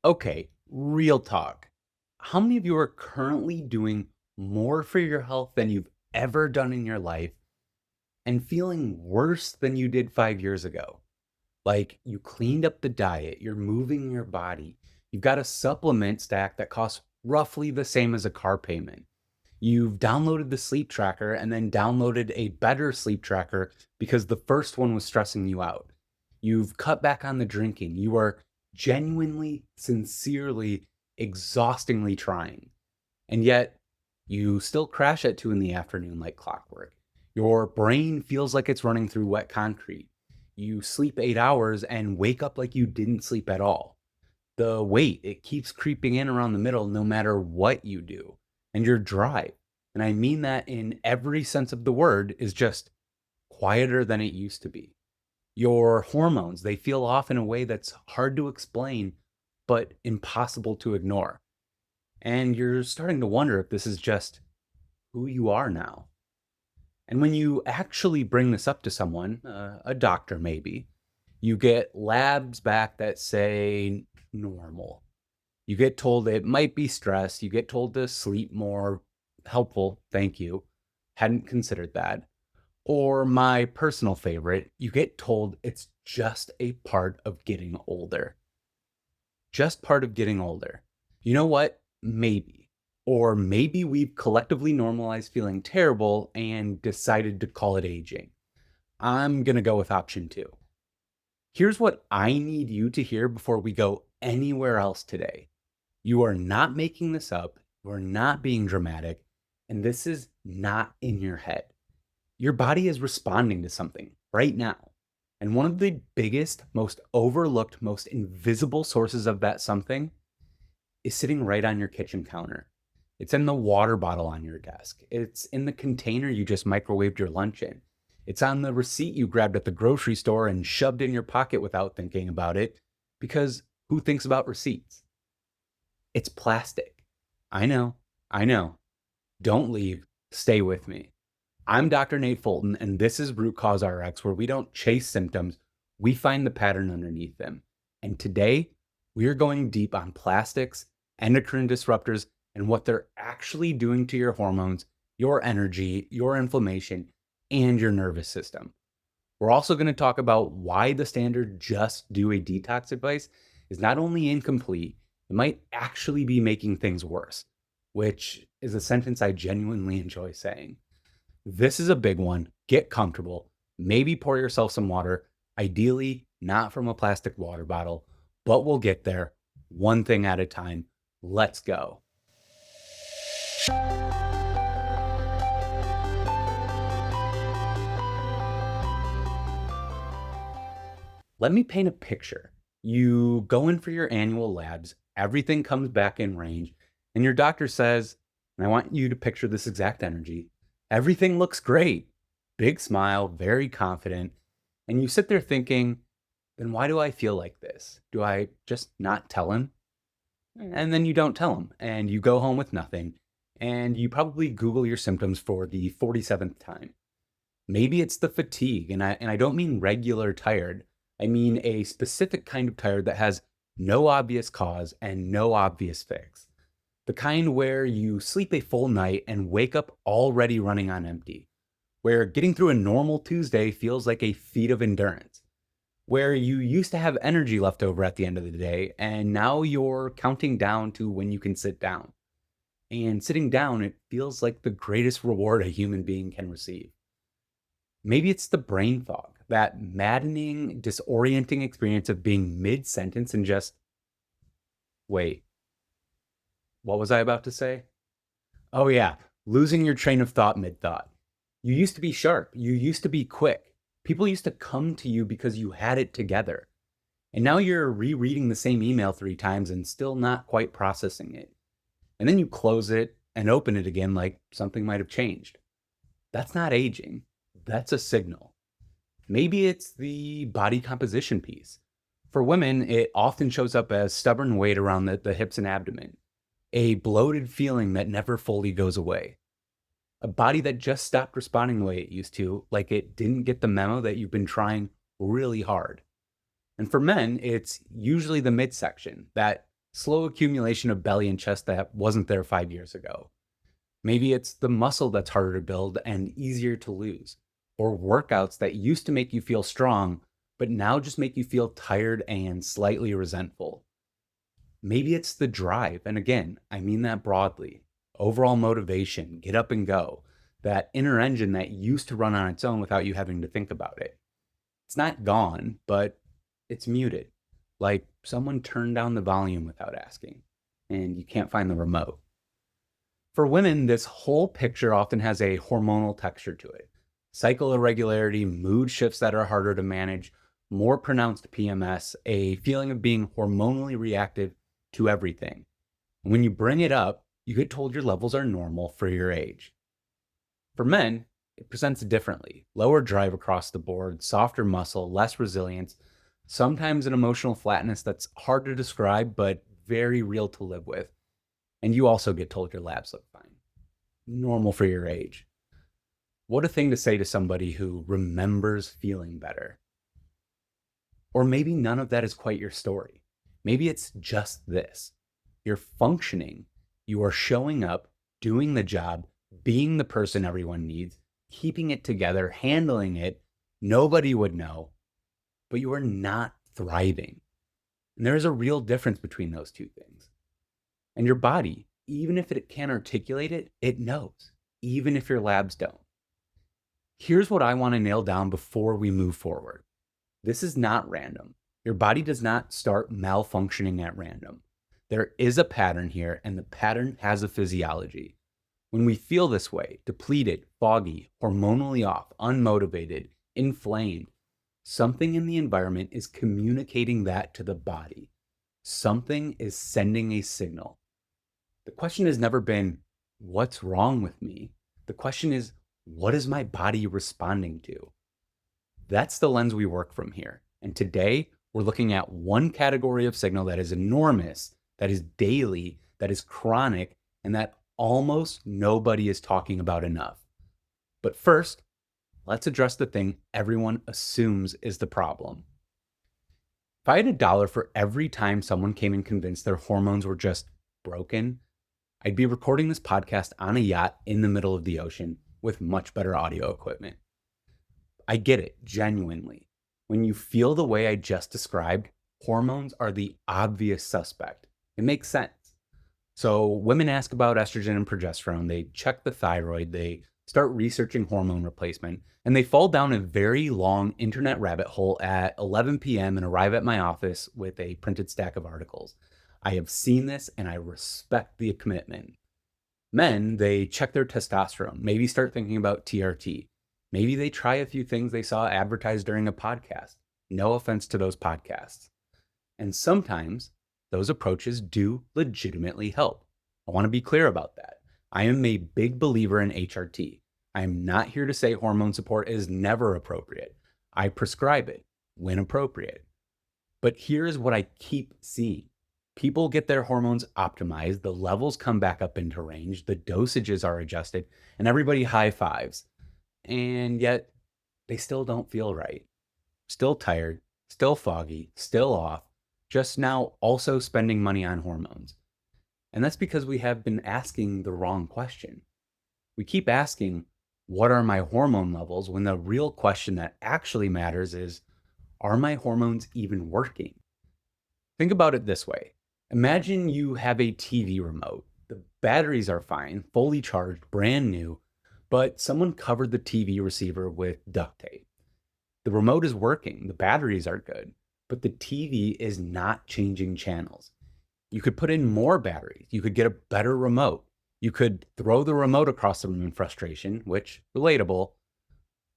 Okay, real talk. How many of you are currently doing more for your health than you've ever done in your life and feeling worse than you did 5 years ago? Like you cleaned up the diet, you're moving your body, you've got a supplement stack that costs roughly the same as a car payment. You've downloaded the sleep tracker and then downloaded a better sleep tracker because the first one was stressing you out. You've cut back on the drinking. You are genuinely, sincerely, exhaustingly trying. And yet, you still crash at 2 in the afternoon like clockwork. Your brain feels like it's running through wet concrete. You sleep 8 hours and wake up like you didn't sleep at all. The weight, it keeps creeping in around the middle no matter what you do. And your drive, and I mean that in every sense of the word, is just quieter than it used to be. Your hormones, they feel off in a way that's hard to explain, but impossible to ignore. And you're starting to wonder if this is just who you are now. And when you actually bring this up to someone, a doctor maybe, you get labs back that say normal. You get told it might be stress. You get told to sleep more. Helpful. Thank you. Hadn't considered that. Or my personal favorite, you get told it's just a part of getting older. Just part of getting older. You know what? Maybe. Or maybe we've collectively normalized feeling terrible and decided to call it aging. I'm going to go with option two. Here's what I need you to hear before we go anywhere else today. You are not making this up. You are not being dramatic. And this is not in your head. Your body is responding to something right now. And one of the biggest, most overlooked, most invisible sources of that something is sitting right on your kitchen counter. It's in the water bottle on your desk. It's in the container you just microwaved your lunch in. It's on the receipt you grabbed at the grocery store and shoved in your pocket without thinking about it. Because who thinks about receipts? It's plastic. I know. I know. Don't leave. Stay with me. I'm Dr. Nate Fulton, and this is Root Cause RX, where we don't chase symptoms, we find the pattern underneath them. And today, we are going deep on plastics, endocrine disruptors, and what they're actually doing to your hormones, your energy, your inflammation, and your nervous system. We're also going to talk about why the standard just do a detox advice is not only incomplete, it might actually be making things worse, which is a sentence I genuinely enjoy saying. This is a big one. Get comfortable. Maybe pour yourself some water, ideally not from a plastic water bottle, but we'll get there one thing at a time. Let's go. Let me paint a picture. You go in for your annual labs, everything comes back in range, and your doctor says, and I want you to picture this exact energy, everything looks great. Big smile, very confident. And you sit there thinking, then why do I feel like this? Do I just not tell him? And then you don't tell him, and you go home with nothing. And you probably Google your symptoms for the 47th time. Maybe it's the fatigue, and I don't mean regular tired. I mean a specific kind of tired that has no obvious cause and no obvious fix. The kind where you sleep a full night and wake up already running on empty. Where getting through a normal Tuesday feels like a feat of endurance. Where you used to have energy left over at the end of the day, and now you're counting down to when you can sit down. And sitting down, it feels like the greatest reward a human being can receive. Maybe it's the brain fog, that maddening, disorienting experience of being mid sentence and just, wait, what was I about to say? Oh, yeah, losing your train of thought mid thought. You used to be sharp, you used to be quick. People used to come to you because you had it together. And now you're rereading the same email 3 times and still not quite processing it. And then you close it and open it again like something might have changed. That's not aging, that's a signal. Maybe it's the body composition piece. For women, it often shows up as stubborn weight around the hips and abdomen, a bloated feeling that never fully goes away, a body that just stopped responding the way it used to, like it didn't get the memo that you've been trying really hard. And for men, it's usually the midsection, that slow accumulation of belly and chest that wasn't there 5 years ago. Maybe it's the muscle that's harder to build and easier to lose, or workouts that used to make you feel strong, but now just make you feel tired and slightly resentful. Maybe it's the drive. And again, I mean that broadly. Overall motivation, get up and go. That inner engine that used to run on its own without you having to think about it. It's not gone, but it's muted. Like someone turned down the volume without asking, and you can't find the remote. For women, this whole picture often has a hormonal texture to it. Cycle irregularity, mood shifts that are harder to manage, more pronounced PMS, a feeling of being hormonally reactive to everything. When you bring it up, you get told your levels are normal for your age. For men, it presents differently. Lower drive across the board, softer muscle, less resilience, sometimes an emotional flatness that's hard to describe, but very real to live with. And you also get told your labs look fine. Normal for your age. What a thing to say to somebody who remembers feeling better. Or maybe none of that is quite your story. Maybe it's just this. You're functioning. You are showing up, doing the job, being the person everyone needs, keeping it together, handling it. Nobody would know, but you are not thriving. And there is a real difference between those two things. And your body, even if it can't articulate it, it knows, even if your labs don't. Here's what I want to nail down before we move forward. This is not random. Your body does not start malfunctioning at random. There is a pattern here, and the pattern has a physiology. When we feel this way, depleted, foggy, hormonally off, unmotivated, inflamed, something in the environment is communicating that to the body. Something is sending a signal. The question has never been, what's wrong with me? The question is, what is my body responding to? That's the lens we work from here. And today, we're looking at one category of signal that is enormous, that is daily, that is chronic, and that almost nobody is talking about enough. But first, let's address the thing everyone assumes is the problem. If I had $1 for every time someone came in convinced their hormones were just broken, I'd be recording this podcast on a yacht in the middle of the ocean with much better audio equipment. I get it, genuinely. When you feel the way I just described, hormones are the obvious suspect. It makes sense. So women ask about estrogen and progesterone, they check the thyroid, they start researching hormone replacement, and they fall down a very long internet rabbit hole at 11 p.m. and arrive at my office with a printed stack of articles. I have seen this and I respect the commitment. Men, they check their testosterone, maybe start thinking about TRT. Maybe they try a few things they saw advertised during a podcast. No offense to those podcasts. And sometimes those approaches do legitimately help. I want to be clear about that. I am a big believer in HRT. I am not here to say hormone support is never appropriate. I prescribe it when appropriate. But here's what I keep seeing. People get their hormones optimized, the levels come back up into range, the dosages are adjusted, and everybody high fives. And yet they still don't feel right. Still tired, still foggy, still off, just now also spending money on hormones. And that's because we have been asking the wrong question. We keep asking, what are my hormone levels? When the real question that actually matters is, are my hormones even working? Think about it this way. Imagine you have a TV remote. The batteries are fine, fully charged, brand new, but someone covered the TV receiver with duct tape. The remote is working, the batteries are good, but the TV is not changing channels. You could put in more batteries. You could get a better remote. You could throw the remote across the room in frustration, which, relatable,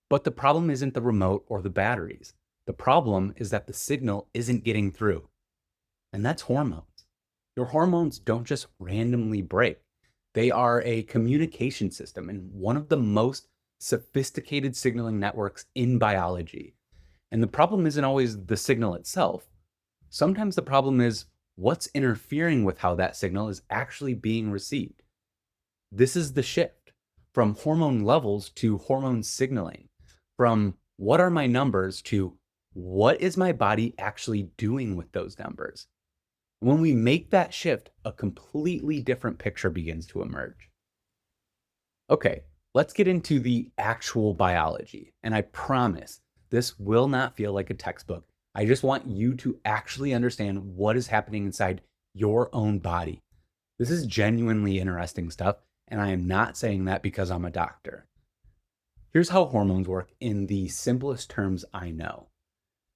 but the problem isn't the remote or the batteries. The problem is that the signal isn't getting through. And that's hormones. Your hormones don't just randomly break. They are a communication system and one of the most sophisticated signaling networks in biology. And the problem isn't always the signal itself. Sometimes the problem is what's interfering with how that signal is actually being received. This is the shift from hormone levels to hormone signaling, from what are my numbers to what is my body actually doing with those numbers. When we make that shift, a completely different picture begins to emerge. Okay, let's get into the actual biology. And I promise this will not feel like a textbook. I just want you to actually understand what is happening inside your own body. This is genuinely interesting stuff. And I am not saying that because I'm a doctor. Here's how hormones work in the simplest terms I know.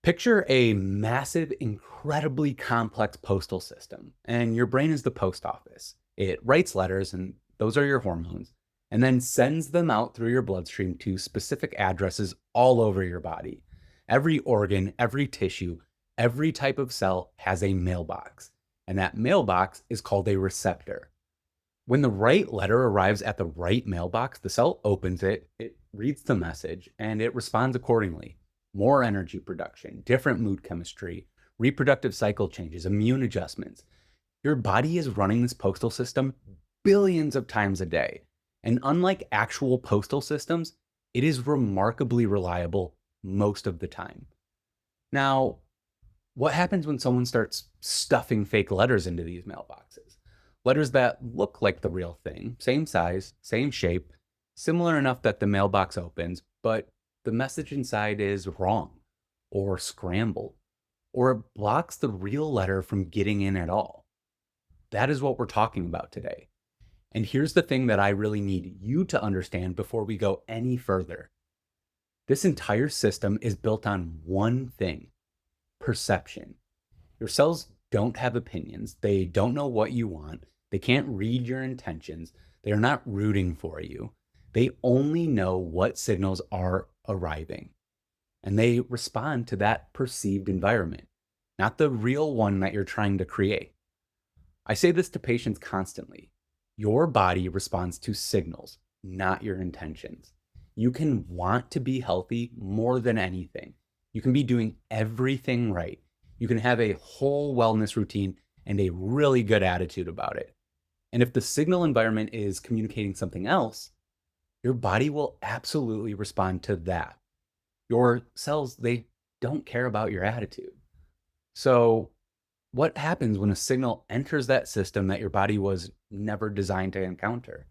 Picture a massive, incredibly complex postal system, and your brain is the post office. It writes letters, and those are your hormones, and then sends them out through your bloodstream to specific addresses all over your body. Every organ, every tissue, every type of cell has a mailbox, and that mailbox is called a receptor. When the right letter arrives at the right mailbox, the cell opens it, it reads the message, and it responds accordingly. More energy production, different mood chemistry, reproductive cycle changes, immune adjustments. Your body is running this postal system billions of times a day. And unlike actual postal systems, it is remarkably reliable most of the time. Now, what happens when someone starts stuffing fake letters into these mailboxes? Letters that look like the real thing, same size, same shape, similar enough that the mailbox opens, but the message inside is wrong or scrambled, or it blocks the real letter from getting in at all. That is what we're talking about today. And here's the thing that I really need you to understand before we go any further. This entire system is built on one thing: perception. Your cells don't have opinions. They don't know what you want. They can't read your intentions. They are not rooting for you. They only know what signals are arriving. And they respond to that perceived environment, not the real one that you're trying to create. I say this to patients constantly. Your body responds to signals, not your intentions. You can want to be healthy more than anything. You can be doing everything right. You can have a whole wellness routine and a really good attitude about it. And if the signal environment is communicating something else, your body will absolutely respond to that. Your cells, they don't care about your attitude. So, what happens when a signal enters that system that your body was never designed to encounter?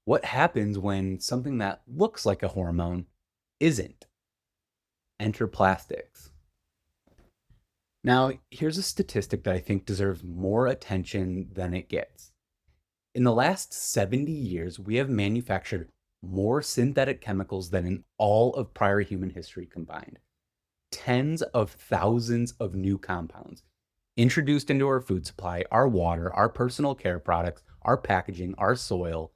What happens when something that looks like a hormone isn't? Enter plastics. Now, here's a statistic that I think deserves more attention than it gets. In the last 70 years, we have manufactured more synthetic chemicals than in all of prior human history combined. Tens of thousands of new compounds introduced into our food supply, our water, our personal care products, our packaging, our soil.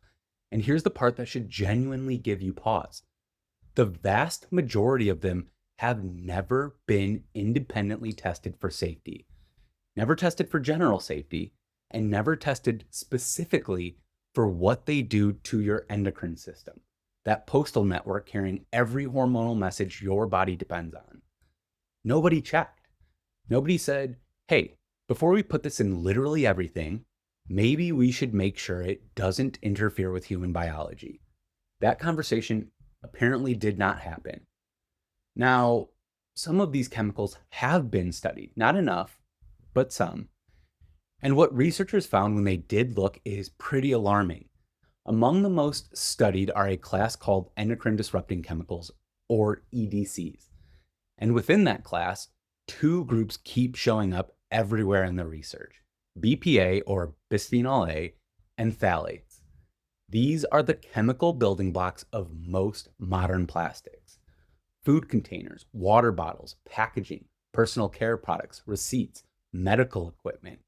And here's the part that should genuinely give you pause. The vast majority of them have never been independently tested for safety, never tested for general safety, and never tested specifically for what they do to your endocrine system, that postal network carrying every hormonal message your body depends on. Nobody checked. Nobody said, hey, before we put this in literally everything, maybe we should make sure it doesn't interfere with human biology. That conversation apparently did not happen. Now, some of these chemicals have been studied, not enough, but some. And what researchers found when they did look is pretty alarming. Among the most studied are a class called endocrine-disrupting chemicals, or EDCs. And within that class, two groups keep showing up everywhere in the research: BPA, or bisphenol A, and phthalates. These are the chemical building blocks of most modern plastics. Food containers, water bottles, packaging, personal care products, receipts, medical equipment.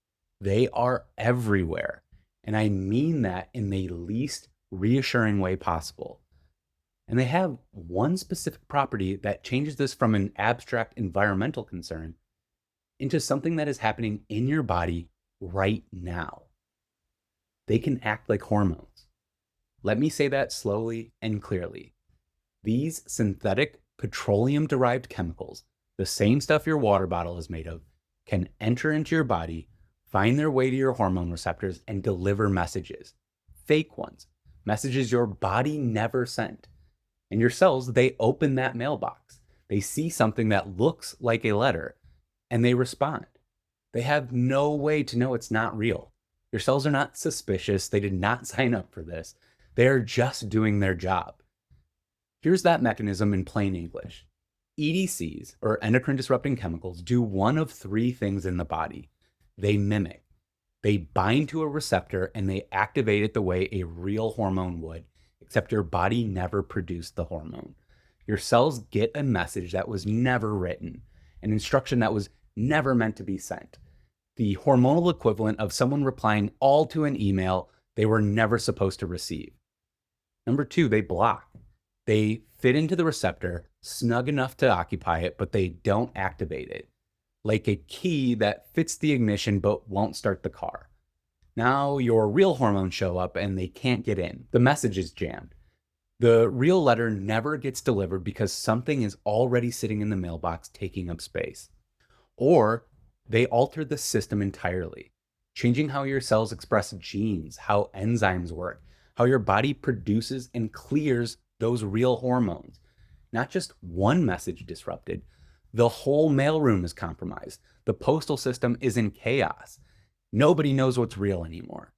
They are everywhere. And I mean that in the least reassuring way possible. And they have one specific property that changes this from an abstract environmental concern into something that is happening in your body right now. They can act like hormones. Let me say that slowly and clearly. These synthetic petroleum-derived chemicals, the same stuff your water bottle is made of, can enter into your body, find their way to your hormone receptors, and deliver messages. Fake ones. Messages your body never sent. And your cells, they open that mailbox. They see something that looks like a letter, and they respond. They have no way to know it's not real. Your cells are not suspicious. They did not sign up for this. They are just doing their job. Here's that mechanism in plain English. EDCs, or endocrine disrupting chemicals, do one of three things in the body. They mimic, they bind to a receptor, and they activate it the way a real hormone would, except your body never produced the hormone. Your cells get a message that was never written, an instruction that was never meant to be sent. The hormonal equivalent of someone replying all to an email they were never supposed to receive. Number two, they block. They fit into the receptor, snug enough to occupy it, but they don't activate it. Like a key that fits the ignition but won't start the car. Now your real hormones show up and they can't get in. The message is jammed. The real letter never gets delivered because something is already sitting in the mailbox taking up space. Or they alter the system entirely, changing how your cells express genes, how enzymes work, how your body produces and clears those real hormones. Not just one message disrupted, the whole mailroom is compromised. The postal system is in chaos. Nobody knows what's real anymore.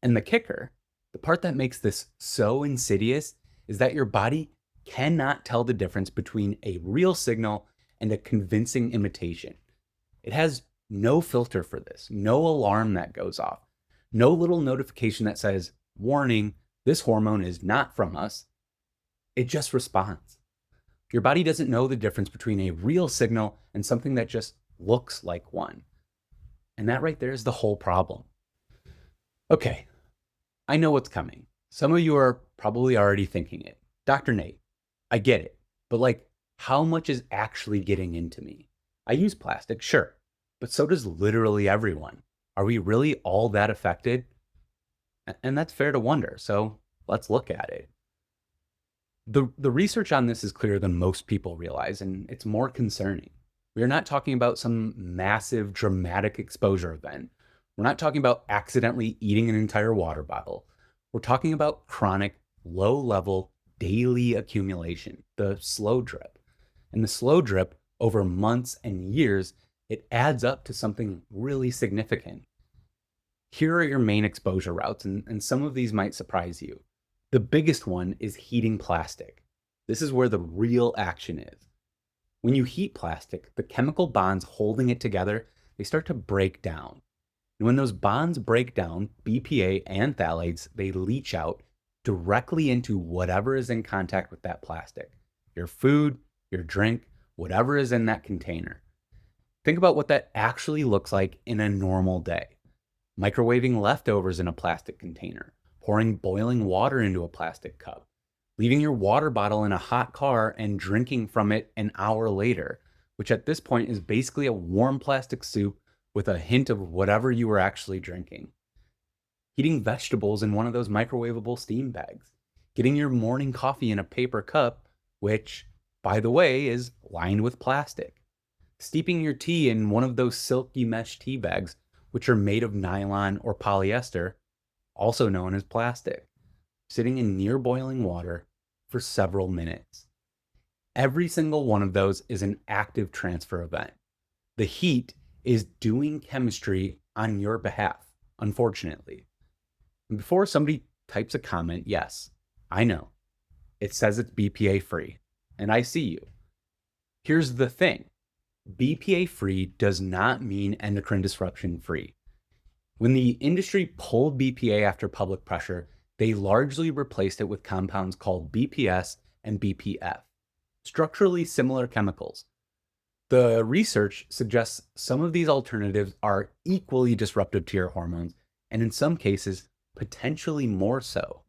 And the kicker, the part that makes this so insidious, is that your body cannot tell the difference between a real signal and a convincing imitation. It has no filter for this, no alarm that goes off, no little notification that says, warning, this hormone is not from us. It just responds. Your body doesn't know the difference between a real signal and something that just looks like one. And that right there is the whole problem. Okay, I know what's coming. Some of you are probably already thinking it. Dr. Nate, I get it, but how much is actually getting into me? I use plastic, sure, but so does literally everyone. Are we really all that affected? And that's fair to wonder, so let's look at it. The research on this is clearer than most people realize, and it's more concerning. We are not talking about some massive, dramatic exposure event. We're not talking about accidentally eating an entire water bottle. We're talking about chronic, low-level, daily accumulation, the slow drip. And the slow drip, over months and years, it adds up to something really significant. Here are your main exposure routes, and some of these might surprise you. The biggest one is heating plastic. This is where the real action is. When you heat plastic, the chemical bonds holding it together, they start to break down. And when those bonds break down, BPA and phthalates, they leach out directly into whatever is in contact with that plastic. Your food, your drink, whatever is in that container. Think about what that actually looks like in a normal day. Microwaving leftovers in a plastic container, pouring boiling water into a plastic cup, leaving your water bottle in a hot car and drinking from it an hour later, which at this point is basically a warm plastic soup with a hint of whatever you were actually drinking. Heating vegetables in one of those microwavable steam bags, getting your morning coffee in a paper cup, which, by the way, is lined with plastic, steeping your tea in one of those silky mesh tea bags, which are made of nylon or polyester, also known as plastic, sitting in near boiling water for several minutes. Every single one of those is an active transfer event. The heat is doing chemistry on your behalf, unfortunately. And before somebody types a comment, yes, I know, it says it's BPA free, and I see you. Here's the thing. BPA free does not mean endocrine disruption free. When the industry pulled BPA after public pressure, they largely replaced it with compounds called BPS and BPF, structurally similar chemicals. The research suggests some of these alternatives are equally disruptive to your hormones, and in some cases, potentially more so.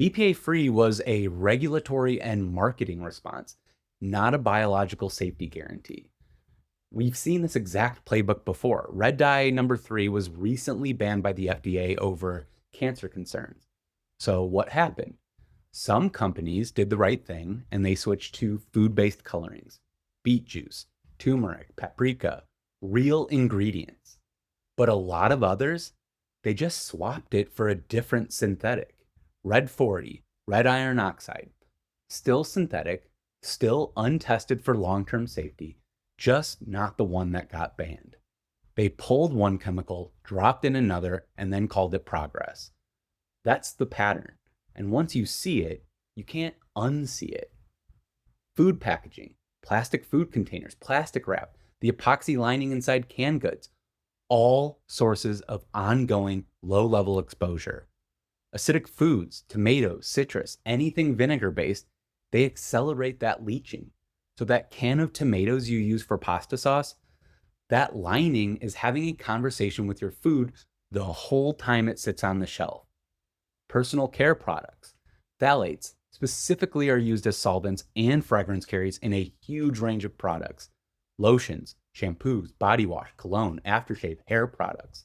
BPA-free was a regulatory and marketing response, not a biological safety guarantee. We've seen this exact playbook before. Red dye number 3 was recently banned by the FDA over cancer concerns. So what happened? Some companies did the right thing and they switched to food-based colorings, beet juice, turmeric, paprika, real ingredients. But a lot of others, they just swapped it for a different synthetic. Red 40, red iron oxide, still synthetic, still untested for long-term safety, just not the one that got banned. They pulled one chemical, dropped in another, and then called it progress. That's the pattern. And once you see it, you can't unsee it. Food packaging, plastic food containers, plastic wrap, the epoxy lining inside canned goods, all sources of ongoing low level exposure. Acidic foods, tomatoes, citrus, anything vinegar based, they accelerate that leaching. So, that can of tomatoes you use for pasta sauce, that lining is having a conversation with your food the whole time it sits on the shelf. Personal care products, phthalates specifically are used as solvents and fragrance carriers in a huge range of products. Lotions, shampoos, body wash, cologne, aftershave, hair products.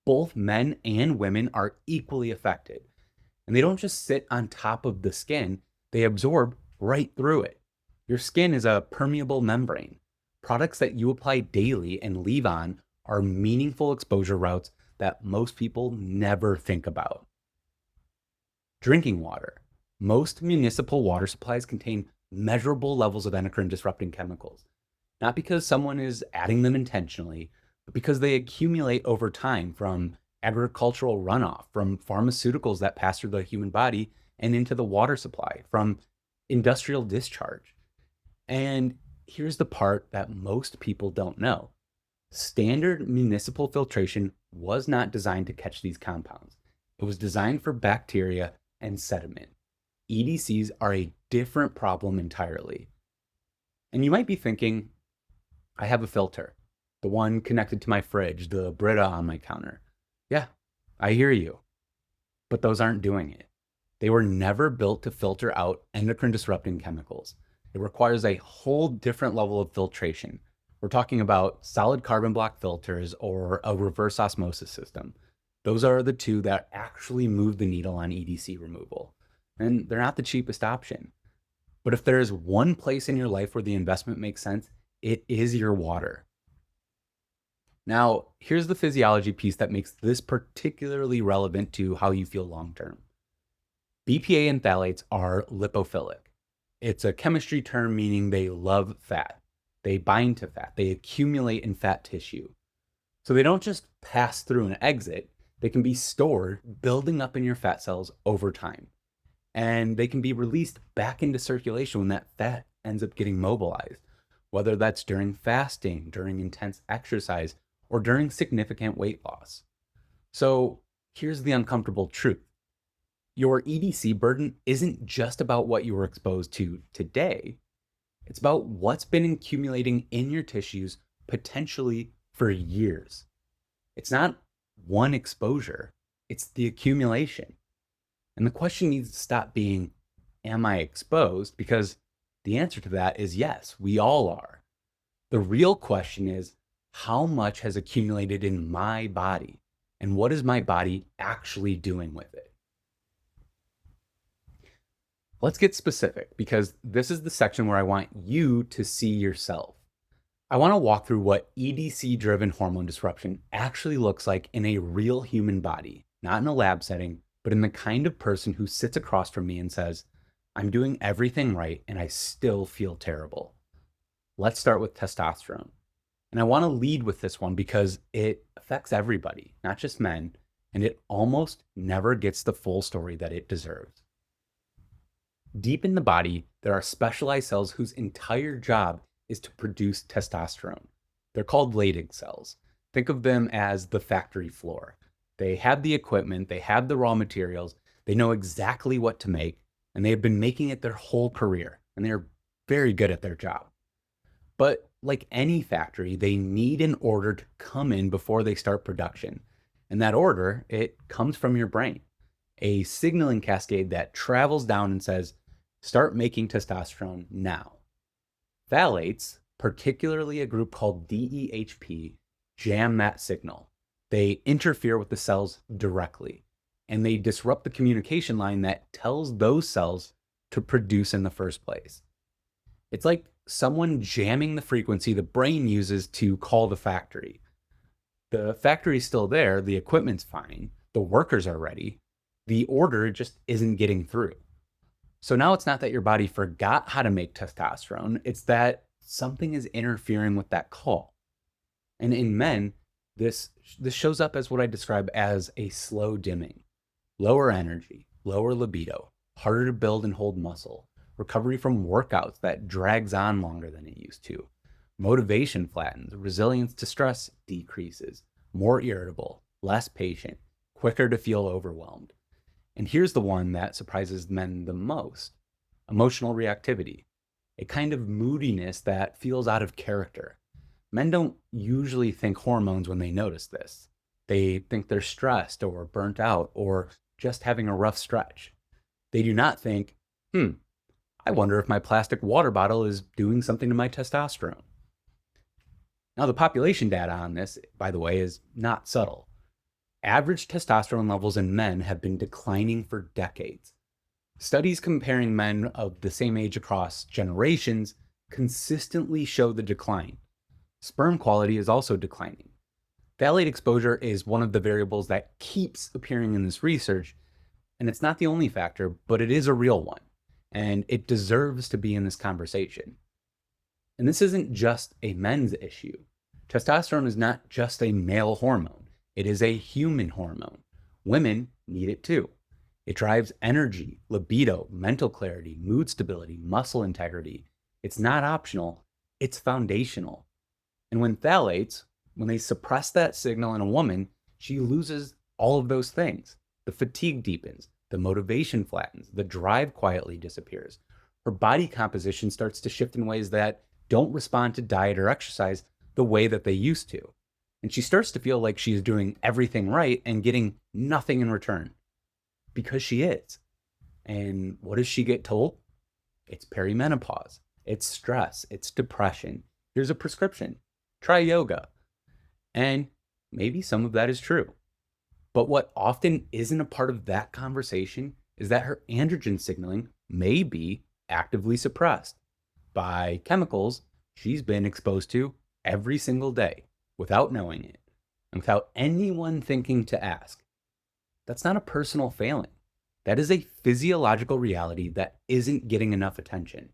Both men and women are equally affected. And they don't just sit on top of the skin, they absorb right through it. Your skin is a permeable membrane. Products that you apply daily and leave on are meaningful exposure routes that most people never think about. Drinking water. Most municipal water supplies contain measurable levels of endocrine disrupting chemicals, not because someone is adding them intentionally, but because they accumulate over time from agricultural runoff, from pharmaceuticals that pass through the human body and into the water supply, from industrial discharge. And here's the part that most people don't know. Standard municipal filtration was not designed to catch these compounds. It was designed for bacteria and sediment. EDCs are a different problem entirely. And you might be thinking, I have a filter, the one connected to my fridge, the Brita on my counter. Yeah, I hear you. But those aren't doing it. They were never built to filter out endocrine disrupting chemicals. It requires a whole different level of filtration. We're talking about solid carbon block filters or a reverse osmosis system. Those are the two that actually move the needle on EDC removal. And they're not the cheapest option. But if there is one place in your life where the investment makes sense, it is your water. Now, here's the physiology piece that makes this particularly relevant to how you feel long term. BPA and phthalates are lipophilic. It's a chemistry term meaning they love fat. They bind to fat. They accumulate in fat tissue. So they don't just pass through and exit. They can be stored, building up in your fat cells over time. And they can be released back into circulation when that fat ends up getting mobilized, whether that's during fasting, during intense exercise, or during significant weight loss. So here's the uncomfortable truth. Your EDC burden isn't just about what you were exposed to today. It's about what's been accumulating in your tissues potentially for years. It's not one exposure, it's the accumulation. And the question needs to stop being, am I exposed? Because the answer to that is yes, we all are. The real question is, how much has accumulated in my body? And what is my body actually doing with it? Let's get specific because this is the section where I want you to see yourself. I want to walk through what EDC-driven hormone disruption actually looks like in a real human body, not in a lab setting, but in the kind of person who sits across from me and says, I'm doing everything right and I still feel terrible. Let's start with testosterone. And I want to lead with this one because it affects everybody, not just men, and it almost never gets the full story that it deserves. Deep in the body, there are specialized cells whose entire job is to produce testosterone. They're called Leydig cells. Think of them as the factory floor. They have the equipment, they have the raw materials, they know exactly what to make, and they have been making it their whole career, and they're very good at their job. But like any factory, they need an order to come in before they start production. And that order, it comes from your brain, a signaling cascade that travels down and says, start making testosterone now. Phthalates, particularly a group called DEHP, jam that signal. They interfere with the cells directly, and they disrupt the communication line that tells those cells to produce in the first place. It's like someone jamming the frequency the brain uses to call the factory. The factory's still there, the equipment's fine, the workers are ready, the order just isn't getting through. So now it's not that your body forgot how to make testosterone, it's that something is interfering with that call. And in men, This this shows up as what I describe as a slow dimming, lower energy, lower libido, harder to build and hold muscle, recovery from workouts that drags on longer than it used to. Motivation flattens, resilience to stress decreases, more irritable, less patient, quicker to feel overwhelmed. And here's the one that surprises men the most: emotional reactivity, a kind of moodiness that feels out of character. Men don't usually think hormones when they notice this. They think they're stressed or burnt out or just having a rough stretch. They do not think, I wonder if my plastic water bottle is doing something to my testosterone. Now, the population data on this, by the way, is not subtle. Average testosterone levels in men have been declining for decades. Studies comparing men of the same age across generations consistently show the decline. Sperm quality is also declining. Phthalate exposure is one of the variables that keeps appearing in this research, and it's not the only factor, but it is a real one, and it deserves to be in this conversation. And this isn't just a men's issue. Testosterone is not just a male hormone, it is a human hormone. Women need it too. It drives energy, libido, mental clarity, mood stability, muscle integrity. It's not optional, it's foundational. And when they suppress that signal in a woman, she loses all of those things. The fatigue deepens, the motivation flattens, the drive quietly disappears. Her body composition starts to shift in ways that don't respond to diet or exercise the way that they used to. And she starts to feel like she's doing everything right and getting nothing in return, because she is. And what does she get told? It's perimenopause, it's stress, it's depression. Here's a prescription. Try yoga. And maybe some of that is true. But what often isn't a part of that conversation is that her androgen signaling may be actively suppressed by chemicals she's been exposed to every single day without knowing it and without anyone thinking to ask. That's not a personal failing. That is a physiological reality that isn't getting enough attention.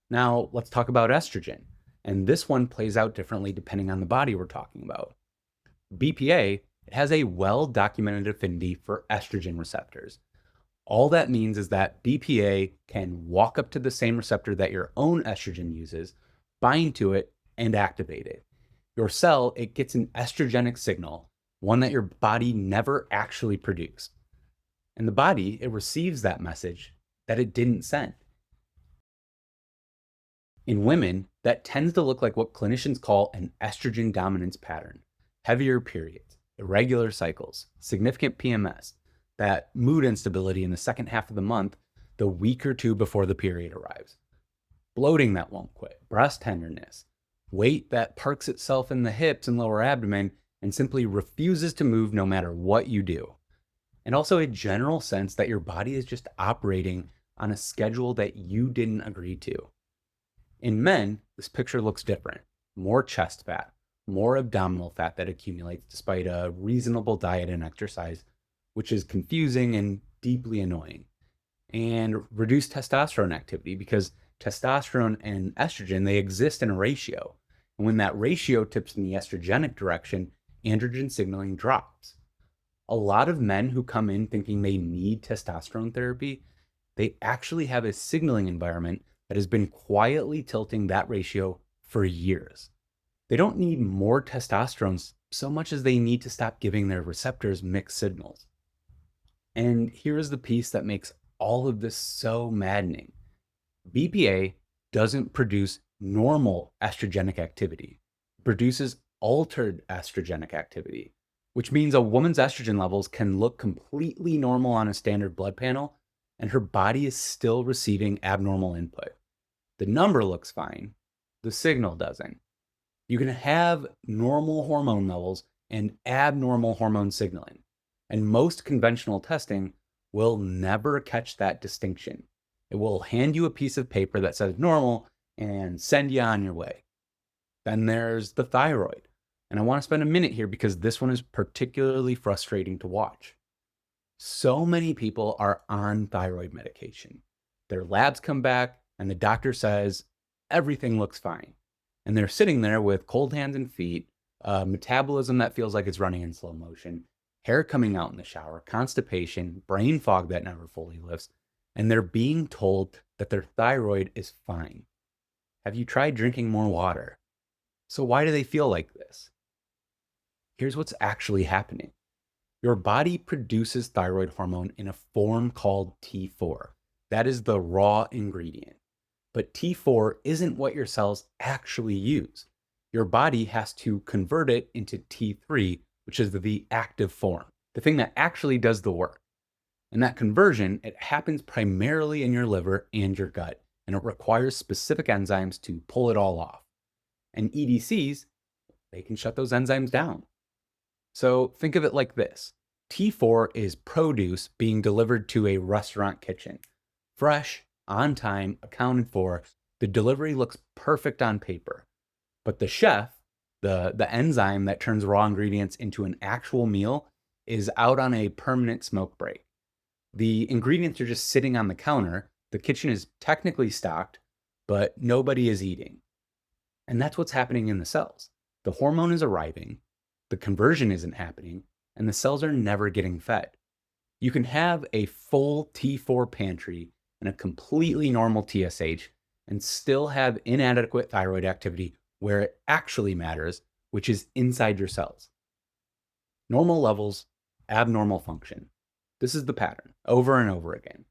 Now, let's talk about estrogen. And this one plays out differently depending on the body we're talking about. BPA has a well-documented affinity for estrogen receptors. All that means is that BPA can walk up to the same receptor that your own estrogen uses, bind to it, and activate it. Your cell, it gets an estrogenic signal, one that your body never actually produced. And the body, it receives that message that it didn't send. In women, that tends to look like what clinicians call an estrogen dominance pattern: heavier periods, irregular cycles, significant PMS, that mood instability in the second half of the month, the week or two before the period arrives, bloating that won't quit, breast tenderness, weight that parks itself in the hips and lower abdomen and simply refuses to move no matter what you do, and also a general sense that your body is just operating on a schedule that you didn't agree to. In men, this picture looks different: more chest fat, more abdominal fat that accumulates despite a reasonable diet and exercise, which is confusing and deeply annoying, and reduced testosterone activity because testosterone and estrogen, they exist in a ratio. And when that ratio tips in the estrogenic direction, androgen signaling drops. A lot of men who come in thinking they need testosterone therapy, they actually have a signaling environment that has been quietly tilting that ratio for years. They don't need more testosterone so much as they need to stop giving their receptors mixed signals. And here is the piece that makes all of this so maddening. BPA doesn't produce normal estrogenic activity, it produces altered estrogenic activity, which means a woman's estrogen levels can look completely normal on a standard blood panel, and her body is still receiving abnormal input. The number looks fine, the signal doesn't. You can have normal hormone levels and abnormal hormone signaling, and most conventional testing will never catch that distinction. It will hand you a piece of paper that says normal and send you on your way. Then there's the thyroid. And I want to spend a minute here because this one is particularly frustrating to watch. So many people are on thyroid medication. Their labs come back and the doctor says everything looks fine. And they're sitting there with cold hands and feet, metabolism that feels like it's running in slow motion, hair coming out in the shower, constipation, brain fog that never fully lifts, and they're being told that their thyroid is fine. Have you tried drinking more water? So, why do they feel like this? Here's what's actually happening. Your body produces thyroid hormone in a form called T4. That is the raw ingredient. But T4 isn't what your cells actually use. Your body has to convert it into T3, which is the active form, the thing that actually does the work. And that conversion, it happens primarily in your liver and your gut, and it requires specific enzymes to pull it all off. And EDCs, they can shut those enzymes down. So think of it like this. T4 is produce being delivered to a restaurant kitchen. Fresh, on time, accounted for. The delivery looks perfect on paper. But the chef, the enzyme that turns raw ingredients into an actual meal, is out on a permanent smoke break. The ingredients are just sitting on the counter. The kitchen is technically stocked, but nobody is eating. And that's what's happening in the cells. The hormone is arriving, the conversion isn't happening, and the cells are never getting fed. You can have a full T4 pantry and a completely normal TSH and still have inadequate thyroid activity where it actually matters, which is inside your cells. Normal levels, abnormal function. This is the pattern over and over again.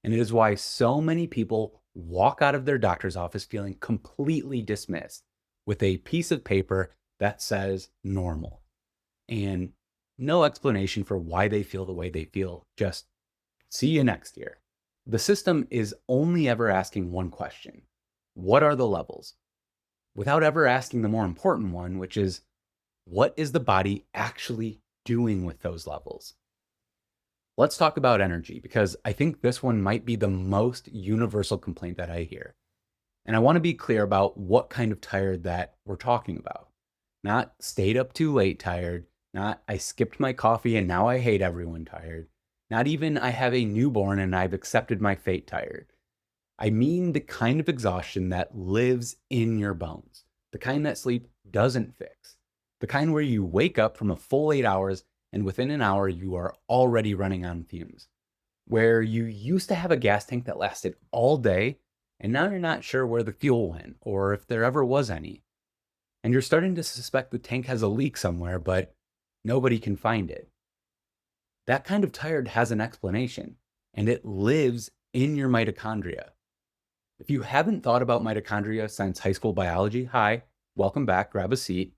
And it is why so many people walk out of their doctor's office feeling completely dismissed with a piece of paper that says normal and no explanation for why they feel the way they feel. Just see you next year. The system is only ever asking one question: what are the levels? Without ever asking the more important one, which is, what is the body actually doing with those levels? Let's talk about energy, because I think this one might be the most universal complaint that I hear. And I want to be clear about what kind of tired that we're talking about. Not stayed up too late tired, not I skipped my coffee and now I hate everyone tired, not even I have a newborn and I've accepted my fate tired. I mean the kind of exhaustion that lives in your bones, the kind that sleep doesn't fix, the kind where you wake up from a full 8 hours and within an hour you are already running on fumes, where you used to have a gas tank that lasted all day and now you're not sure where the fuel went or if there ever was any. And you're starting to suspect the tank has a leak somewhere, but nobody can find it. That kind of tired has an explanation, and it lives in your mitochondria. If you haven't thought about mitochondria since high school biology, hi, welcome back, grab a seat.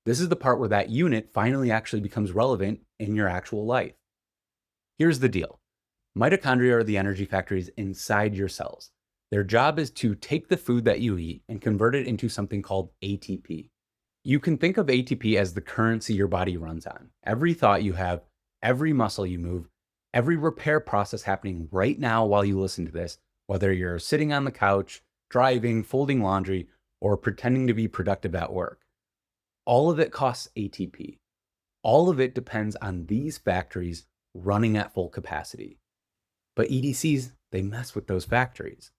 This is the part where that unit finally actually becomes relevant in your actual life. Here's the deal. Mitochondria are the energy factories inside your cells. Their job is to take the food that you eat and convert it into something called ATP. You can think of ATP as the currency your body runs on. Every thought you have, every muscle you move, every repair process happening right now while you listen to this, whether you're sitting on the couch, driving, folding laundry, or pretending to be productive at work. All of it costs ATP. All of it depends on these factories running at full capacity. But EDCs, they mess with those factories.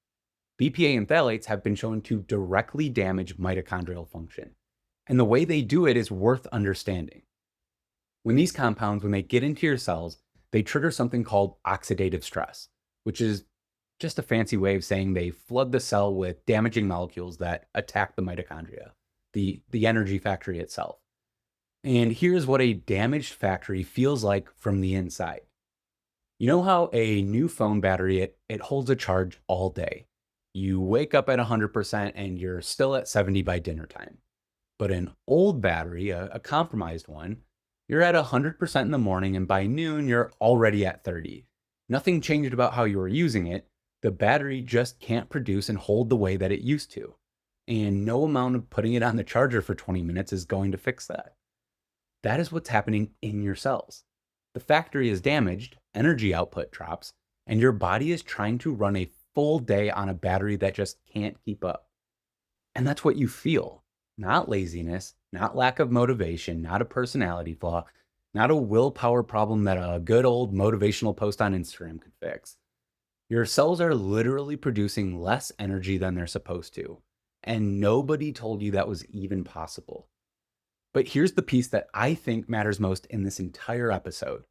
BPA and phthalates have been shown to directly damage mitochondrial function. And the way they do it is worth understanding. When these compounds, when they get into your cells, they trigger something called oxidative stress, which is just a fancy way of saying they flood the cell with damaging molecules that attack the mitochondria, the energy factory itself. And here's what a damaged factory feels like from the inside. You know how a new phone battery, it holds a charge all day. You wake up at 100% and you're still at 70 by dinner time. But an old battery, a compromised one, you're at 100% in the morning and by noon you're already at 30. Nothing changed about how you were using it. The battery just can't produce and hold the way that it used to. And no amount of putting it on the charger for 20 minutes is going to fix that. That is what's happening in your cells. The factory is damaged, energy output drops, and your body is trying to run a full day on a battery that just can't keep up. And that's what you feel. Not laziness, not lack of motivation, not a personality flaw, not a willpower problem that a good old motivational post on Instagram could fix. Your cells are literally producing less energy than they're supposed to, and nobody told you that was even possible. But here's the piece that I think matters most in this entire episode.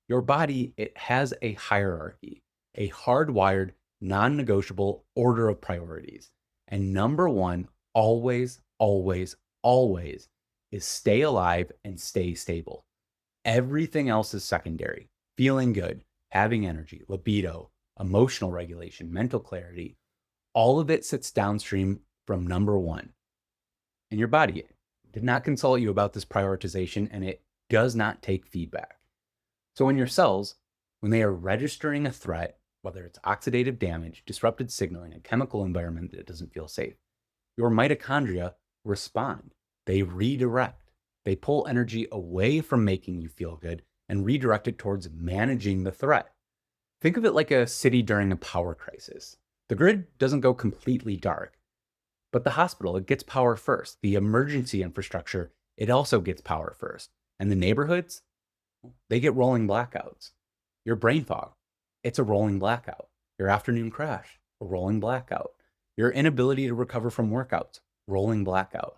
Your body, it has a hierarchy, a hardwired, non-negotiable order of priorities. And number one, always, always, always is stay alive and stay stable. Everything else is secondary. Feeling good, having energy, libido, emotional regulation, mental clarity, all of it sits downstream from number one. And your body did not consult you about this prioritization, and it does not take feedback. So when your cells, when they are registering a threat, whether it's oxidative damage, disrupted signaling, a chemical environment that doesn't feel safe, your mitochondria respond. They redirect. They pull energy away from making you feel good and redirect it towards managing the threat. Think of it like a city during a power crisis. The grid doesn't go completely dark, but the hospital, it gets power first. The emergency infrastructure, it also gets power first. And the neighborhoods, they get rolling blackouts. Your brain fog, it's a rolling blackout. Your afternoon crash, a rolling blackout. Your inability to recover from workouts, rolling blackout.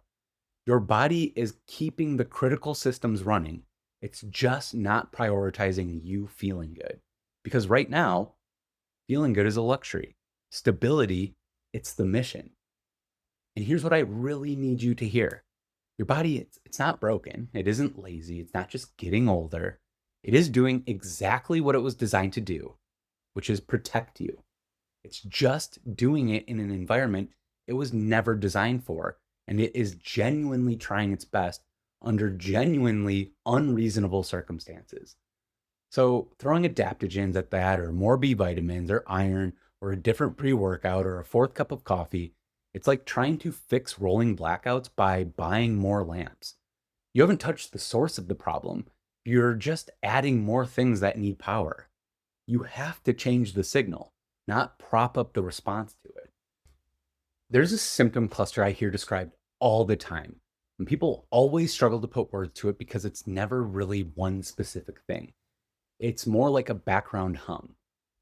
Your body is keeping the critical systems running. It's just not prioritizing you feeling good. Because right now, feeling good is a luxury. Stability, it's the mission. And here's what I really need you to hear. Your body, it's not broken. It isn't lazy. It's not just getting older. It is doing exactly what it was designed to do, which is protect you. It's just doing it in an environment it was never designed for. And it is genuinely trying its best under genuinely unreasonable circumstances. So throwing adaptogens at that, or more B vitamins, or iron, or a different pre-workout, or a fourth cup of coffee, it's like trying to fix rolling blackouts by buying more lamps. You haven't touched the source of the problem. You're just adding more things that need power. You have to change the signal, not prop up the response to it. There's a symptom cluster I hear described all the time, and people always struggle to put words to it because it's never really one specific thing. It's more like a background hum,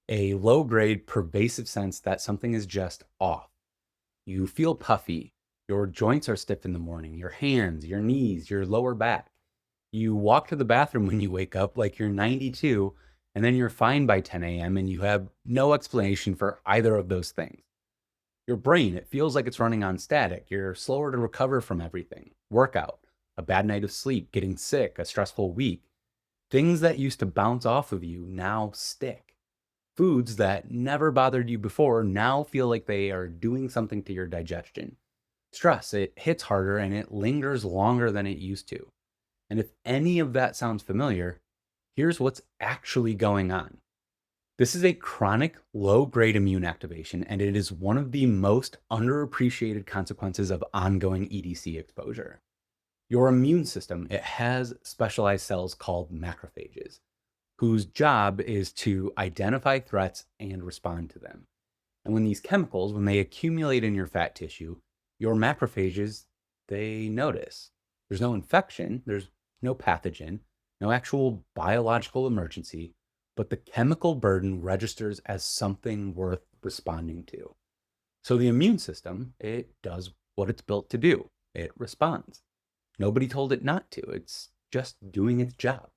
a low grade, pervasive sense that something is just off. You feel puffy. Your joints are stiff in the morning, your hands, your knees, your lower back. You walk to the bathroom when you wake up like you're 92, and then you're fine by 10 a.m. and you have no explanation for either of those things. Your brain, it feels like it's running on static. You're slower to recover from everything. Workout, a bad night of sleep, getting sick, a stressful week. Things that used to bounce off of you now stick. Foods that never bothered you before now feel like they are doing something to your digestion. Stress, it hits harder and it lingers longer than it used to. And if any of that sounds familiar, here's what's actually going on. This is a chronic low-grade immune activation, and it is one of the most underappreciated consequences of ongoing EDC exposure. Your immune system, it has specialized cells called macrophages, whose job is to identify threats and respond to them. And when these chemicals, when they accumulate in your fat tissue, your macrophages, they notice. There's no infection, there's no pathogen, no actual biological emergency, but the chemical burden registers as something worth responding to. So the immune system, it does what it's built to do. It responds. Nobody told it not to. It's just doing its job.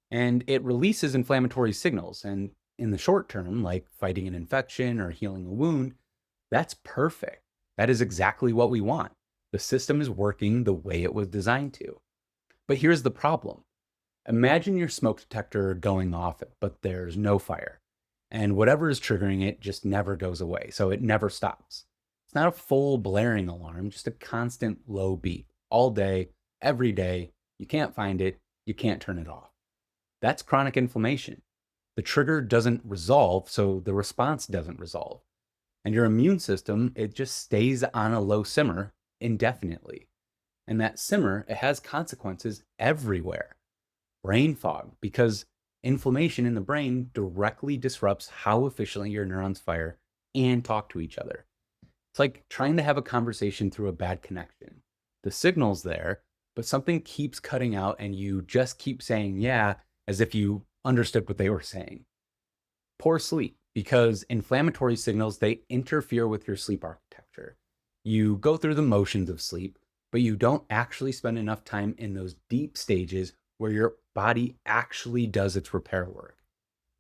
And it releases inflammatory signals. And in the short term, like fighting an infection or healing a wound, that's perfect. That is exactly what we want. The system is working the way it was designed to. But here's the problem. Imagine your smoke detector going off, but there's no fire. And whatever is triggering it just never goes away, so it never stops. It's not a full blaring alarm, just a constant low beep. All day, every day, you can't find it, you can't turn it off. That's chronic inflammation. The trigger doesn't resolve, so the response doesn't resolve. And your immune system, it just stays on a low simmer indefinitely. And that simmer, it has consequences everywhere. Brain fog, because inflammation in the brain directly disrupts how efficiently your neurons fire and talk to each other. It's like trying to have a conversation through a bad connection. The signal's there, but something keeps cutting out and you just keep saying, yeah, as if you understood what they were saying. Poor sleep, because inflammatory signals, they interfere with your sleep architecture. You go through the motions of sleep, but you don't actually spend enough time in those deep stages where your body actually does its repair work.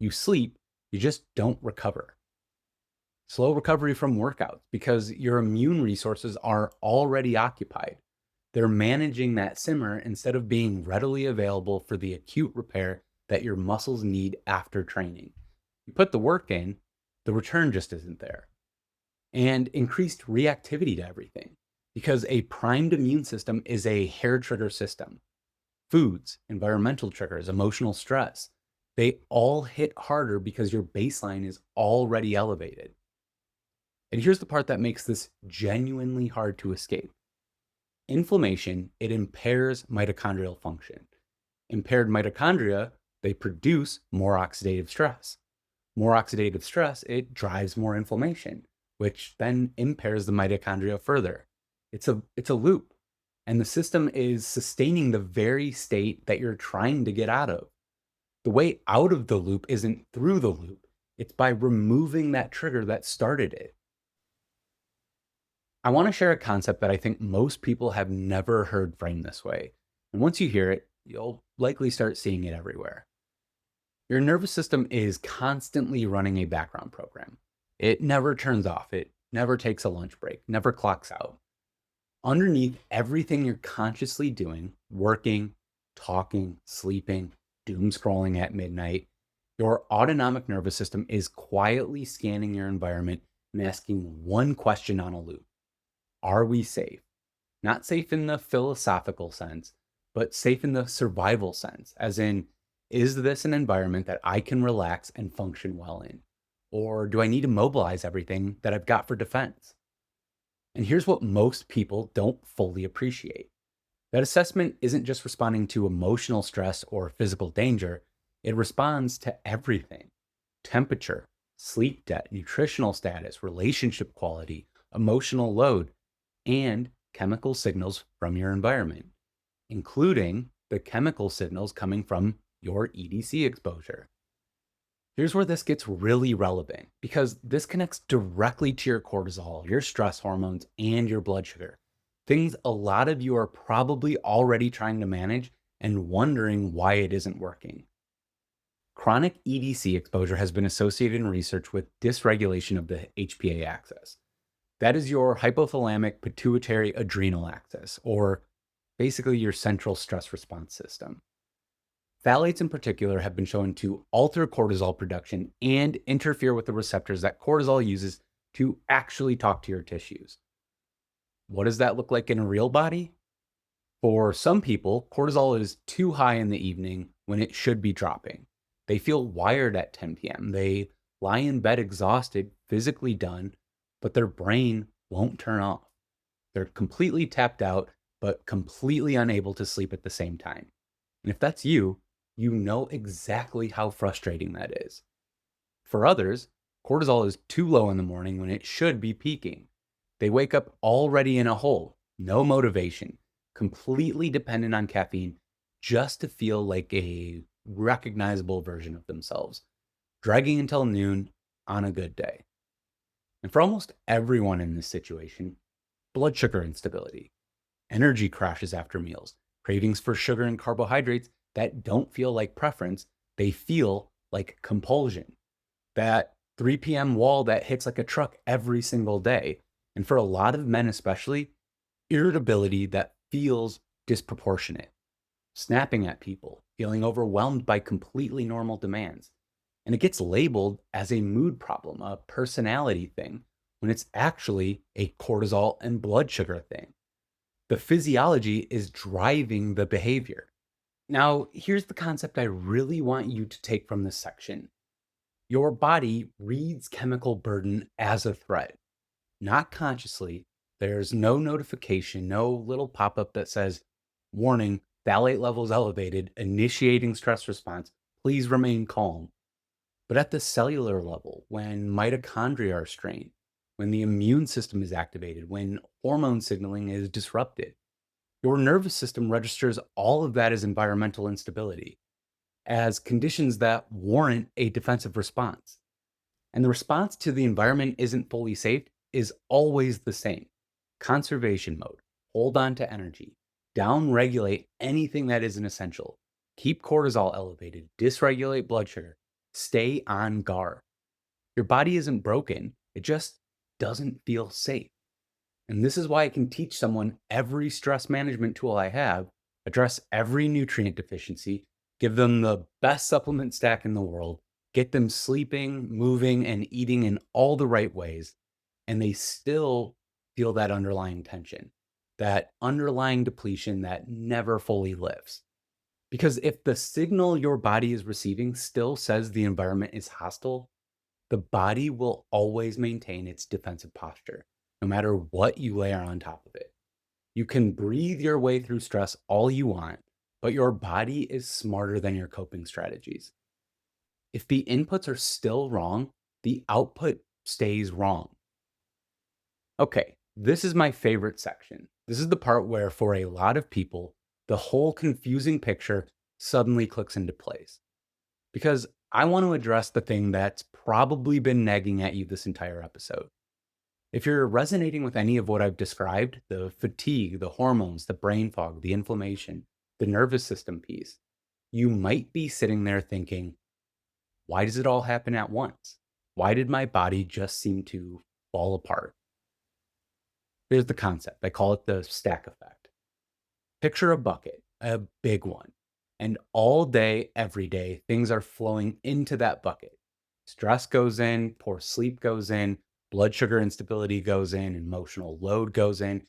You sleep, you just don't recover. Slow recovery from workouts because your immune resources are already occupied. They're managing that simmer instead of being readily available for the acute repair that your muscles need after training. You put the work in, the return just isn't there. And increased reactivity to everything because a primed immune system is a hair trigger system. Foods, environmental triggers, emotional stress, they all hit harder because your baseline is already elevated. And here's the part that makes this genuinely hard to escape. Inflammation, it impairs mitochondrial function. Impaired mitochondria, they produce more oxidative stress. More oxidative stress, it drives more inflammation, which then impairs the mitochondria further. It's a loop. And the system is sustaining the very state that you're trying to get out of. The way out of the loop isn't through the loop. It's by removing that trigger that started it. I want to share a concept that I think most people have never heard framed this way. And once you hear it, you'll likely start seeing it everywhere. Your nervous system is constantly running a background program. It never turns off, it never takes a lunch break, never clocks out. Underneath everything you're consciously doing, working, talking, sleeping, doom scrolling at midnight, your autonomic nervous system is quietly scanning your environment and asking one question on a loop. Are we safe? Not safe in the philosophical sense, but safe in the survival sense, as in, is this an environment that I can relax and function well in? Or do I need to mobilize everything that I've got for defense? And here's what most people don't fully appreciate. That assessment isn't just responding to emotional stress or physical danger, it responds to everything: temperature, sleep debt, nutritional status, relationship quality, emotional load, and chemical signals from your environment, including the chemical signals coming from your EDC exposure. Here's where this gets really relevant because this connects directly to your cortisol, your stress hormones, and your blood sugar. Things a lot of you are probably already trying to manage and wondering why it isn't working. Chronic EDC exposure has been associated in research with dysregulation of the HPA axis. That is your hypothalamic pituitary adrenal axis, or basically your central stress response system. Phthalates in particular have been shown to alter cortisol production and interfere with the receptors that cortisol uses to actually talk to your tissues. What does that look like in a real body? For some people, cortisol is too high in the evening when it should be dropping. They feel wired at 10 p.m. They lie in bed exhausted, physically done, but their brain won't turn off. They're completely tapped out, but completely unable to sleep at the same time. And if that's you, you know exactly how frustrating that is. For others, cortisol is too low in the morning when it should be peaking. They wake up already in a hole, no motivation, completely dependent on caffeine just to feel like a recognizable version of themselves, dragging until noon on a good day. And for almost everyone in this situation, blood sugar instability, energy crashes after meals, cravings for sugar and carbohydrates that don't feel like preference, they feel like compulsion. That 3 p.m. wall that hits like a truck every single day. And for a lot of men, especially, irritability that feels disproportionate, snapping at people, feeling overwhelmed by completely normal demands. And it gets labeled as a mood problem, a personality thing, when it's actually a cortisol and blood sugar thing. The physiology is driving the behavior. Now, here's the concept I really want you to take from this section. Your body reads chemical burden as a threat, not consciously. There's no notification, no little pop up that says, warning, phthalate levels elevated, initiating stress response, please remain calm. But at the cellular level, when mitochondria are strained, when the immune system is activated, when hormone signaling is disrupted, your nervous system registers all of that as environmental instability, as conditions that warrant a defensive response. And the response to the environment isn't fully safe is always the same: conservation mode, hold on to energy, downregulate anything that isn't essential, keep cortisol elevated, dysregulate blood sugar, stay on guard. Your body isn't broken, it just doesn't feel safe. And this is why I can teach someone every stress management tool I have, address every nutrient deficiency, give them the best supplement stack in the world, get them sleeping, moving, and eating in all the right ways. And they still feel that underlying tension, that underlying depletion that never fully lifts. Because if the signal your body is receiving still says the environment is hostile, the body will always maintain its defensive posture, no matter what you layer on top of it. You can breathe your way through stress all you want, but your body is smarter than your coping strategies. If the inputs are still wrong, the output stays wrong. Okay, this is my favorite section. This is the part where, for a lot of people, the whole confusing picture suddenly clicks into place. Because I want to address the thing that's probably been nagging at you this entire episode. If you're resonating with any of what I've described, the fatigue, the hormones, the brain fog, the inflammation, the nervous system piece, you might be sitting there thinking, why does it all happen at once? Why did my body just seem to fall apart? Here's the concept. I call it the stack effect. Picture a bucket, a big one, and all day, every day, things are flowing into that bucket. Stress goes in, poor sleep goes in, blood sugar instability goes in, emotional load goes in,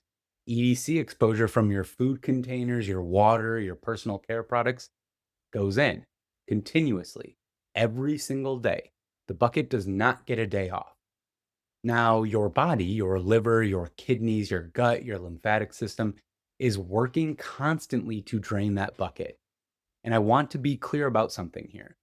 EDC exposure from your food containers, your water, your personal care products goes in continuously every single day. The bucket does not get a day off. Now, your body, your liver, your kidneys, your gut, your lymphatic system is working constantly to drain that bucket. And I want to be clear about something here.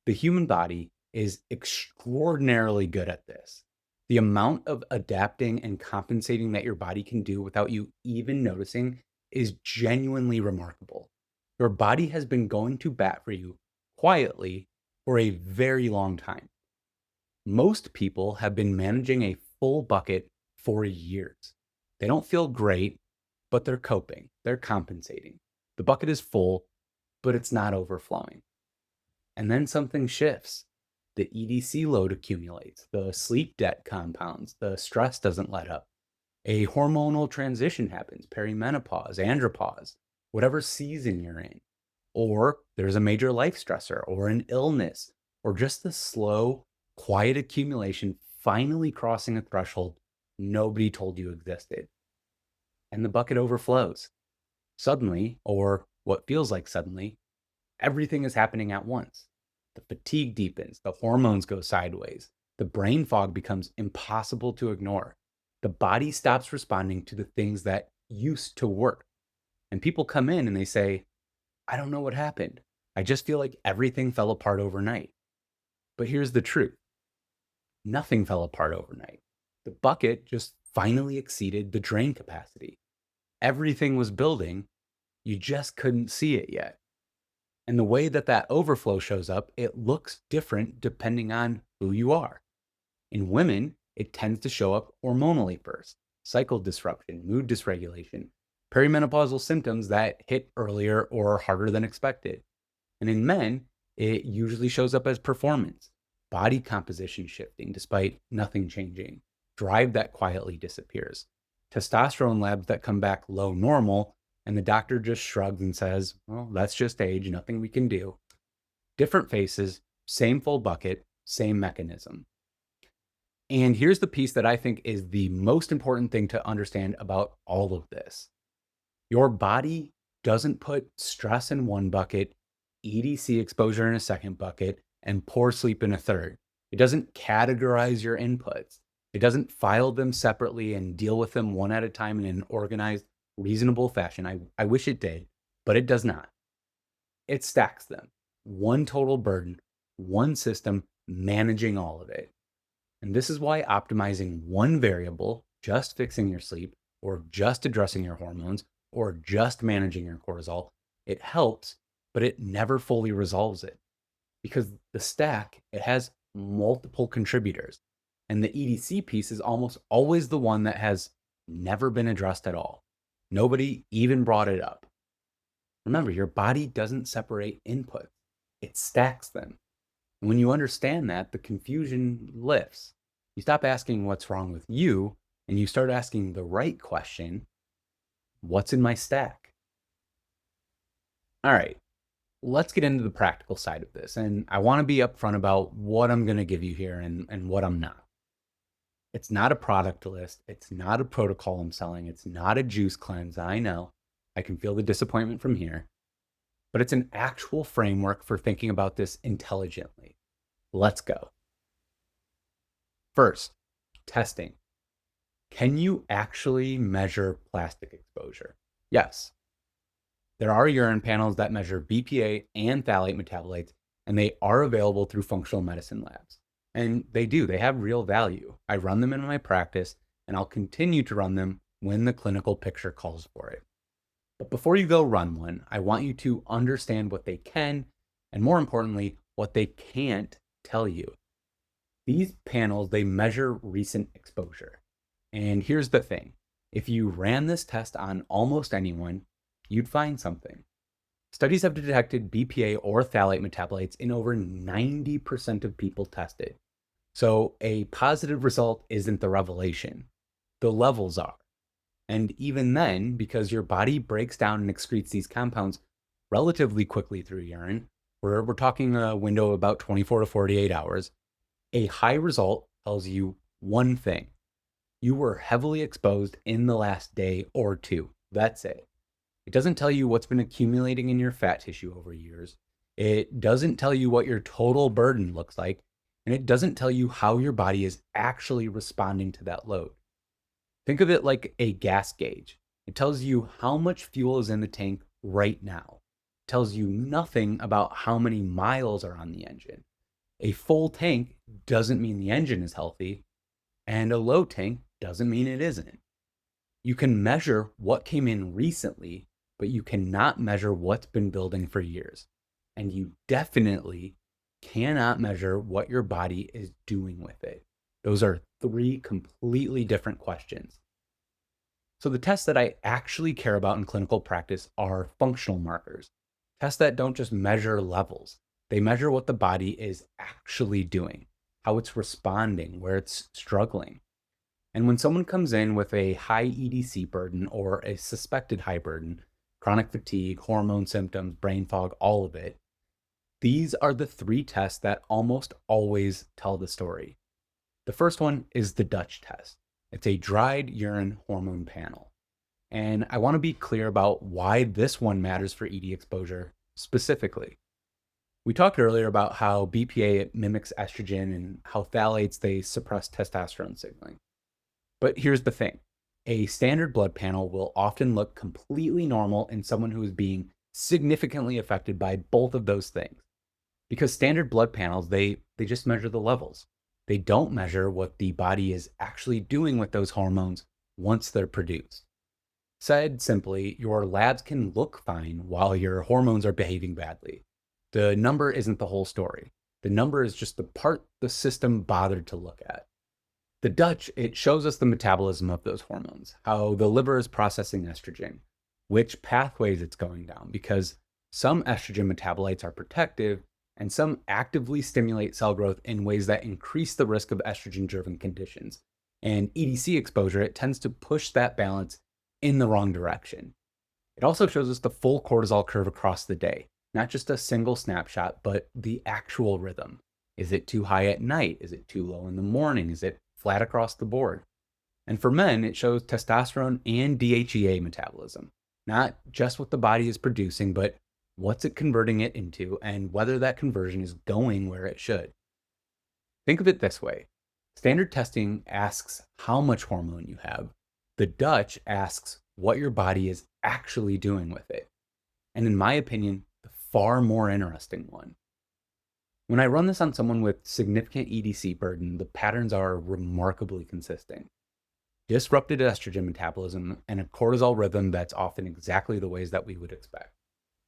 The human body is extraordinarily good at this. The amount of adapting and compensating that your body can do without you even noticing is genuinely remarkable. Your body has been going to bat for you quietly for a very long time. Most people have been managing a full bucket for years. They don't feel great, but they're coping, they're compensating. The bucket is full, but it's not overflowing. And then something shifts. The EDC load accumulates, the sleep debt compounds, the stress doesn't let up. A hormonal transition happens, perimenopause, andropause, whatever season you're in. Or there's a major life stressor, or an illness, or just the slow, quiet accumulation finally crossing a threshold nobody told you existed. And the bucket overflows. Suddenly, or what feels like suddenly, everything is happening at once. The fatigue deepens, the hormones go sideways, the brain fog becomes impossible to ignore. The body stops responding to the things that used to work. And people come in and they say, I don't know what happened. I just feel like everything fell apart overnight. But here's the truth. Nothing fell apart overnight. The bucket just finally exceeded the drain capacity. Everything was building, you just couldn't see it yet. And the way that that overflow shows up, it looks different depending on who you are. In women, it tends to show up hormonally first, cycle disruption, mood dysregulation, perimenopausal symptoms that hit earlier or harder than expected. And in men, it usually shows up as performance, body composition shifting despite nothing changing, drive that quietly disappears, testosterone labs that come back low normal, and the doctor just shrugs and says, well, that's just age, nothing we can do. Different faces, same full bucket, same mechanism. And here's the piece that I think is the most important thing to understand about all of this. Your body doesn't put stress in one bucket, EDC exposure in a second bucket, and poor sleep in a third. It doesn't categorize your inputs. It doesn't file them separately and deal with them one at a time in an organized, reasonable fashion. I wish it did, but it does not. It stacks them. One total burden, one system managing all of it. And this is why optimizing one variable, just fixing your sleep, or just addressing your hormones, or just managing your cortisol, it helps, but it never fully resolves it. Because the stack, it has multiple contributors. And the EDC piece is almost always the one that has never been addressed at all. Nobody even brought it up. Remember, your body doesn't separate inputs, it stacks them. And when you understand that, the confusion lifts. You stop asking what's wrong with you and you start asking the right question: what's in my stack? All right, let's get into the practical side of this. And I want to be upfront about what I'm going to give you here and what I'm not. It's not a product list. It's not a protocol I'm selling. It's not a juice cleanse. I know. I can feel the disappointment from here, but it's an actual framework for thinking about this intelligently. Let's go. First, testing. Can you actually measure plastic exposure? Yes. There are urine panels that measure BPA and phthalate metabolites, and they are available through functional medicine labs. And they have real value. I run them in my practice, and I'll continue to run them when the clinical picture calls for it. But before you go run one, I want you to understand what they can, and more importantly, what they can't tell you. These panels, they measure recent exposure. And here's the thing. If you ran this test on almost anyone, you'd find something. Studies have detected BPA or phthalate metabolites in over 90% of people tested. So a positive result isn't the revelation. The levels are. And even then, because your body breaks down and excretes these compounds relatively quickly through urine, we're talking a window of about 24 to 48 hours, a high result tells you one thing. You were heavily exposed in the last day or two. That's it. It doesn't tell you what's been accumulating in your fat tissue over years. It doesn't tell you what your total burden looks like. And it doesn't tell you how your body is actually responding to that load. Think of it like a gas gauge. It tells you how much fuel is in the tank right now. It tells you nothing about how many miles are on the engine. A full tank doesn't mean the engine is healthy, and a low tank doesn't mean it isn't. You can measure what came in recently, but you cannot measure what's been building for years. And you definitely cannot measure what your body is doing with it. Those are three completely different questions. So the tests that I actually care about in clinical practice are functional markers. Tests that don't just measure levels. They measure what the body is actually doing, how it's responding, where it's struggling. And when someone comes in with a high EDC burden or a suspected high burden, chronic fatigue, hormone symptoms, brain fog, all of it, these are the three tests that almost always tell the story. The first one is the Dutch test. It's a dried urine hormone panel. And I want to be clear about why this one matters for ED exposure specifically. We talked earlier about how BPA mimics estrogen and how phthalates, they suppress testosterone signaling. But here's the thing. A standard blood panel will often look completely normal in someone who is being significantly affected by both of those things. Because standard blood panels, they just measure the levels. They don't measure what the body is actually doing with those hormones once they're produced. Said simply, your labs can look fine while your hormones are behaving badly. The number isn't the whole story. The number is just the part the system bothered to look at. The Dutch, it shows us the metabolism of those hormones, how the liver is processing estrogen, which pathways it's going down, because some estrogen metabolites are protective and some actively stimulate cell growth in ways that increase the risk of estrogen-driven conditions. And EDC exposure, it tends to push that balance in the wrong direction. It also shows us the full cortisol curve across the day, not just a single snapshot, but the actual rhythm. Is it too high at night? Is it too low in the morning? Is it flat across the board? And for men, it shows testosterone and DHEA metabolism, not just what the body is producing, but what's it converting it into and whether that conversion is going where it should. Think of it this way. Standard testing asks how much hormone you have. The Dutch asks what your body is actually doing with it. And in my opinion, the far more interesting one. When I run this on someone with significant EDC burden, the patterns are remarkably consistent. Disrupted estrogen metabolism and a cortisol rhythm that's often exactly the ways that we would expect.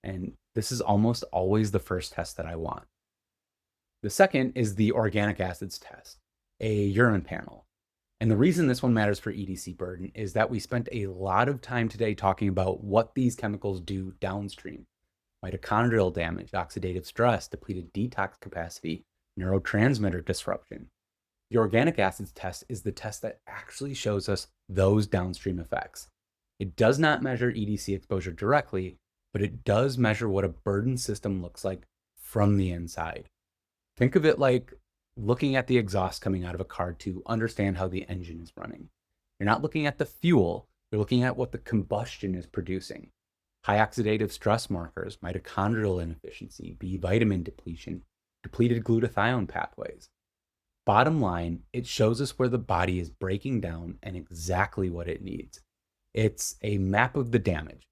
And this is almost always the first test that I want. The second is the organic acids test, a urine panel. And the reason this one matters for EDC burden is that we spent a lot of time today talking about what these chemicals do downstream: mitochondrial damage, oxidative stress, depleted detox capacity, neurotransmitter disruption. The organic acids test is the test that actually shows us those downstream effects. It does not measure EDC exposure directly, but it does measure what a burden system looks like from the inside. Think of it like looking at the exhaust coming out of a car to understand how the engine is running. You're not looking at the fuel, you're looking at what the combustion is producing. High oxidative stress markers, mitochondrial inefficiency, B vitamin depletion, depleted glutathione pathways. Bottom line, it shows us where the body is breaking down and exactly what it needs. It's a map of the damage.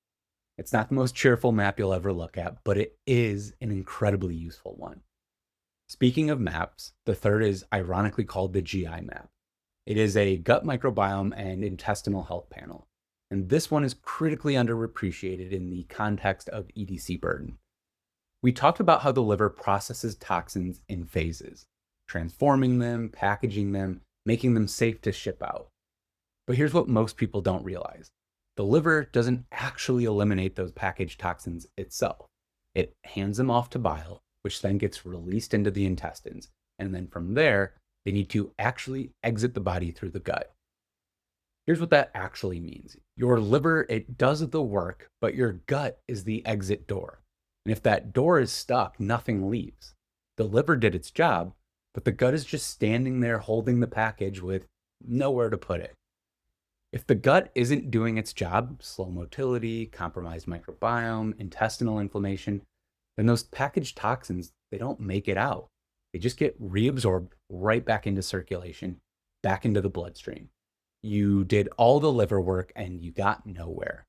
It's not the most cheerful map you'll ever look at, but it is an incredibly useful one. Speaking of maps, the third is ironically called the GI map. It is a gut microbiome and intestinal health panel. And this one is critically underappreciated in the context of EDC burden. We talked about how the liver processes toxins in phases, transforming them, packaging them, making them safe to ship out. But here's what most people don't realize. The liver doesn't actually eliminate those packaged toxins itself. It hands them off to bile, which then gets released into the intestines. And then from there, they need to actually exit the body through the gut. Here's what that actually means. Your liver, it does the work, but your gut is the exit door. And if that door is stuck, nothing leaves. The liver did its job, but the gut is just standing there holding the package with nowhere to put it. If the gut isn't doing its job, slow motility, compromised microbiome, intestinal inflammation, then those packaged toxins, they don't make it out. They just get reabsorbed right back into circulation, back into the bloodstream. You did all the liver work and you got nowhere.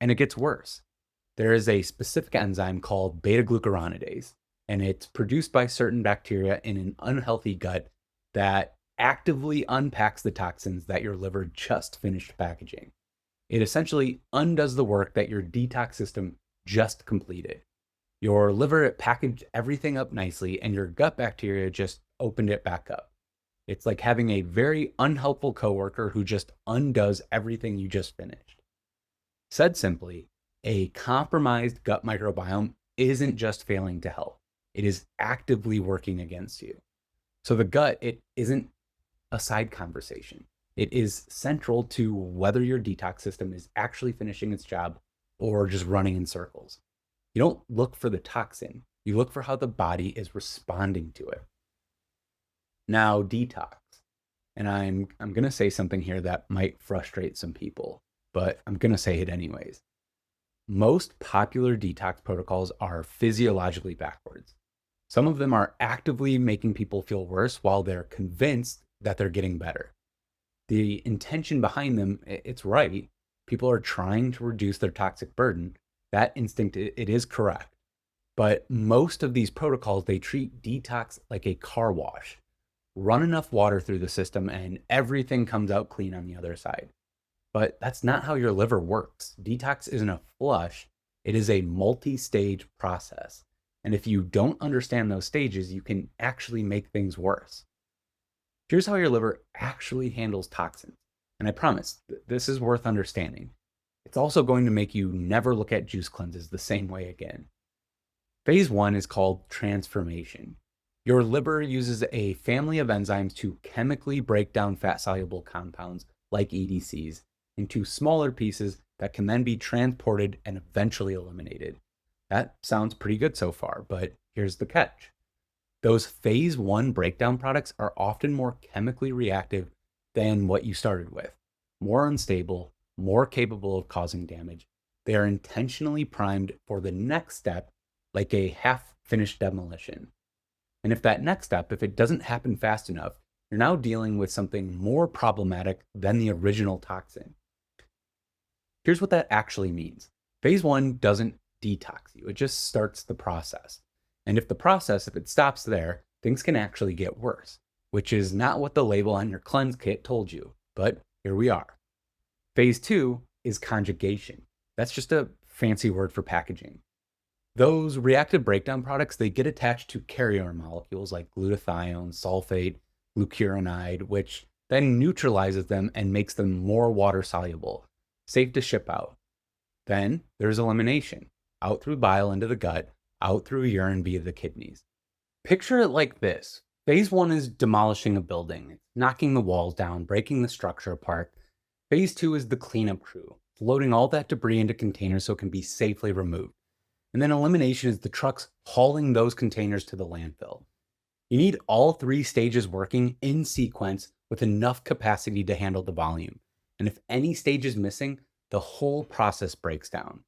And it gets worse. There is a specific enzyme called beta-glucuronidase, and it's produced by certain bacteria in an unhealthy gut that actively unpacks the toxins that your liver just finished packaging. It essentially undoes the work that your detox system just completed. Your liver, it packaged everything up nicely, and your gut bacteria just opened it back up. It's like having a very unhelpful coworker who just undoes everything you just finished. Said simply, a compromised gut microbiome isn't just failing to help. It is actively working against you. So the gut, it isn't a side conversation. It is central to whether your detox system is actually finishing its job or just running in circles. You don't look for the toxin. You look for how the body is responding to it. Now, detox. And I'm going to say something here that might frustrate some people, but I'm going to say it anyways. Most popular detox protocols are physiologically backwards. Some of them are actively making people feel worse while they're convinced that they're getting better. The intention behind them, it's right. People are trying to reduce their toxic burden. That instinct, it is correct. But most of these protocols, they treat detox like a car wash. Run enough water through the system and everything comes out clean on the other side. But that's not how your liver works. Detox isn't a flush. It is a multi-stage process. And if you don't understand those stages, you can actually make things worse. Here's how your liver actually handles toxins. And I promise, this is worth understanding. It's also going to make you never look at juice cleanses the same way again. Phase 1 is called transformation. Your liver uses a family of enzymes to chemically break down fat-soluble compounds like EDCs into smaller pieces that can then be transported and eventually eliminated. That sounds pretty good so far, but here's the catch. Those phase 1 breakdown products are often more chemically reactive than what you started with, more unstable, more capable of causing damage. They are intentionally primed for the next step, like a half-finished demolition. And if that next step, if it doesn't happen fast enough, you're now dealing with something more problematic than the original toxin. Here's what that actually means. Phase 1 doesn't detox you. It just starts the process. And if the process, if it stops there, things can actually get worse, which is not what the label on your cleanse kit told you, but here we are. Phase 2 is conjugation. That's just a fancy word for packaging. Those reactive breakdown products, they get attached to carrier molecules like glutathione, sulfate, glucuronide, which then neutralizes them and makes them more water soluble, safe to ship out. Then there's elimination, out through bile into the gut, out through urine via the kidneys. Picture it like this. Phase one is demolishing a building, it's knocking the walls down, breaking the structure apart. Phase two is the cleanup crew, loading all that debris into containers so it can be safely removed. And then elimination is the trucks hauling those containers to the landfill. You need all three stages working in sequence with enough capacity to handle the volume. And if any stage is missing, the whole process breaks down.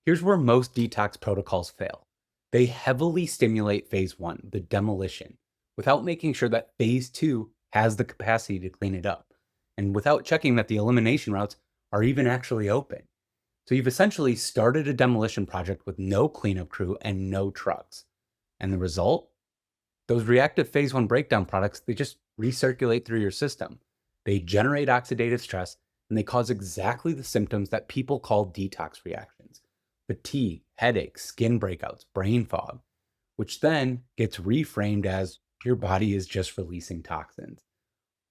Here's where most detox protocols fail. They heavily stimulate phase one, the demolition, without making sure that phase two has the capacity to clean it up, and without checking that the elimination routes are even actually open. So you've essentially started a demolition project with no cleanup crew and no trucks. And the result? Those reactive phase one breakdown products, they just recirculate through your system. They generate oxidative stress and they cause exactly the symptoms that people call detox reactions: fatigue, headaches, skin breakouts, brain fog, which then gets reframed as your body is just releasing toxins.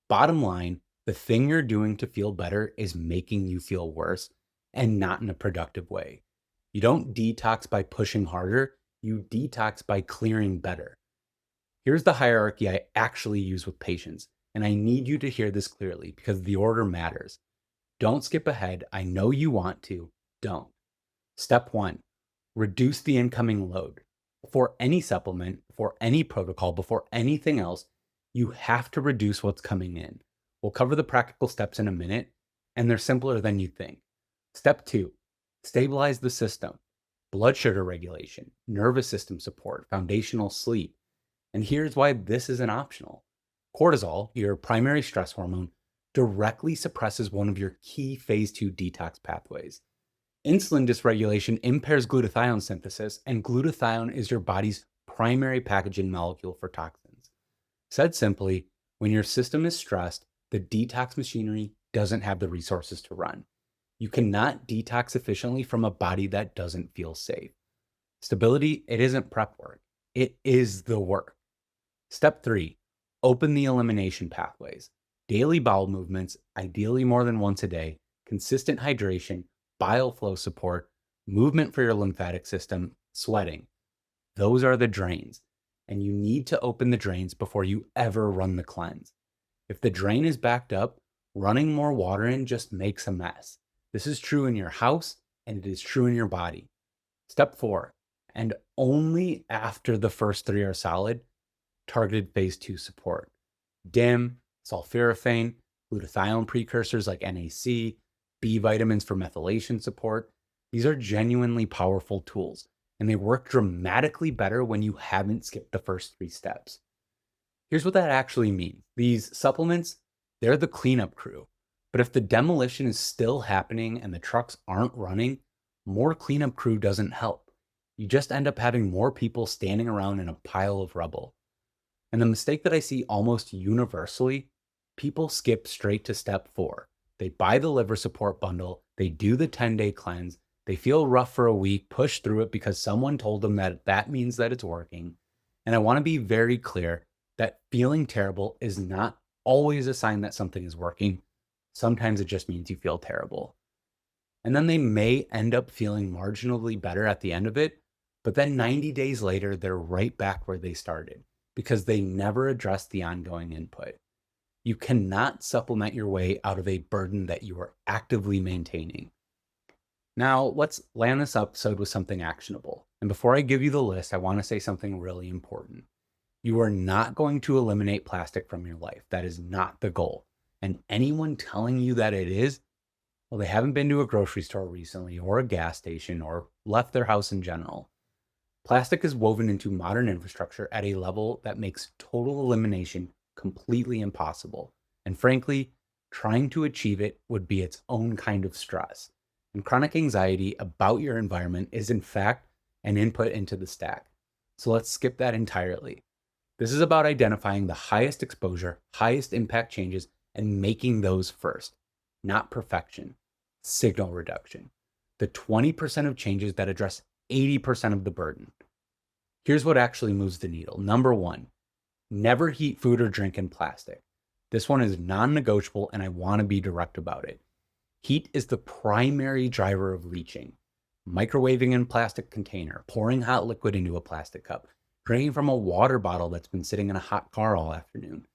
Bottom line, the thing you're doing to feel better is making you feel worse and not in a productive way. You don't detox by pushing harder, you detox by clearing better. Here's the hierarchy I actually use with patients, and I need you to hear this clearly because the order matters. Don't skip ahead. I know you want to. Don't. Step one, reduce the incoming load. Before any supplement, before any protocol, before anything else, you have to reduce what's coming in. We'll cover the practical steps in a minute, and they're simpler than you think. Step two, stabilize the system. Blood sugar regulation, nervous system support, foundational sleep. And here's why this isn't optional. Cortisol, your primary stress hormone, directly suppresses one of your key phase two detox pathways. Insulin dysregulation impairs glutathione synthesis, and glutathione is your body's primary packaging molecule for toxins. Said simply, when your system is stressed, the detox machinery doesn't have the resources to run. You cannot detox efficiently from a body that doesn't feel safe. Stability, it isn't prep work. It is the work. Step three, open the elimination pathways. Daily bowel movements, ideally more than once a day, consistent hydration, bile flow support, movement for your lymphatic system, sweating. Those are the drains. And you need to open the drains before you ever run the cleanse. If the drain is backed up, running more water in just makes a mess. This is true in your house and it is true in your body. Step four, and only after the first three are solid, targeted phase two support. DIM, sulforaphane, glutathione precursors like NAC, B vitamins for methylation support. These are genuinely powerful tools, and they work dramatically better when you haven't skipped the first three steps. Here's what that actually means. These supplements, they're the cleanup crew. But if the demolition is still happening and the trucks aren't running, more cleanup crew doesn't help. You just end up having more people standing around in a pile of rubble. And the mistake that I see almost universally, people skip straight to step four. They buy the liver support bundle, they do the 10-day cleanse, they feel rough for a week, push through it because someone told them that that means that it's working. And I want to be very clear that feeling terrible is not always a sign that something is working. Sometimes it just means you feel terrible. And then they may end up feeling marginally better at the end of it, but then 90 days later, they're right back where they started because they never addressed the ongoing input. You cannot supplement your way out of a burden that you are actively maintaining. Now, let's land this episode with something actionable. And before I give you the list, I want to say something really important. You are not going to eliminate plastic from your life. That is not the goal. And anyone telling you that it is, well, they haven't been to a grocery store recently or a gas station or left their house in general. Plastic is woven into modern infrastructure at a level that makes total elimination completely impossible. And frankly, trying to achieve it would be its own kind of stress. And chronic anxiety about your environment is in fact an input into the stack. So let's skip that entirely. This is about identifying the highest exposure, highest impact changes, and making those first, not perfection. Signal reduction. The 20% of changes that address 80% of the burden. Here's what actually moves the needle. Number one, never heat food or drink in plastic. This one is non-negotiable, and I want to be direct about it. Heat is the primary driver of leaching. Microwaving in a plastic container, pouring hot liquid into a plastic cup, drinking from a water bottle that's been sitting in a hot car all afternoon.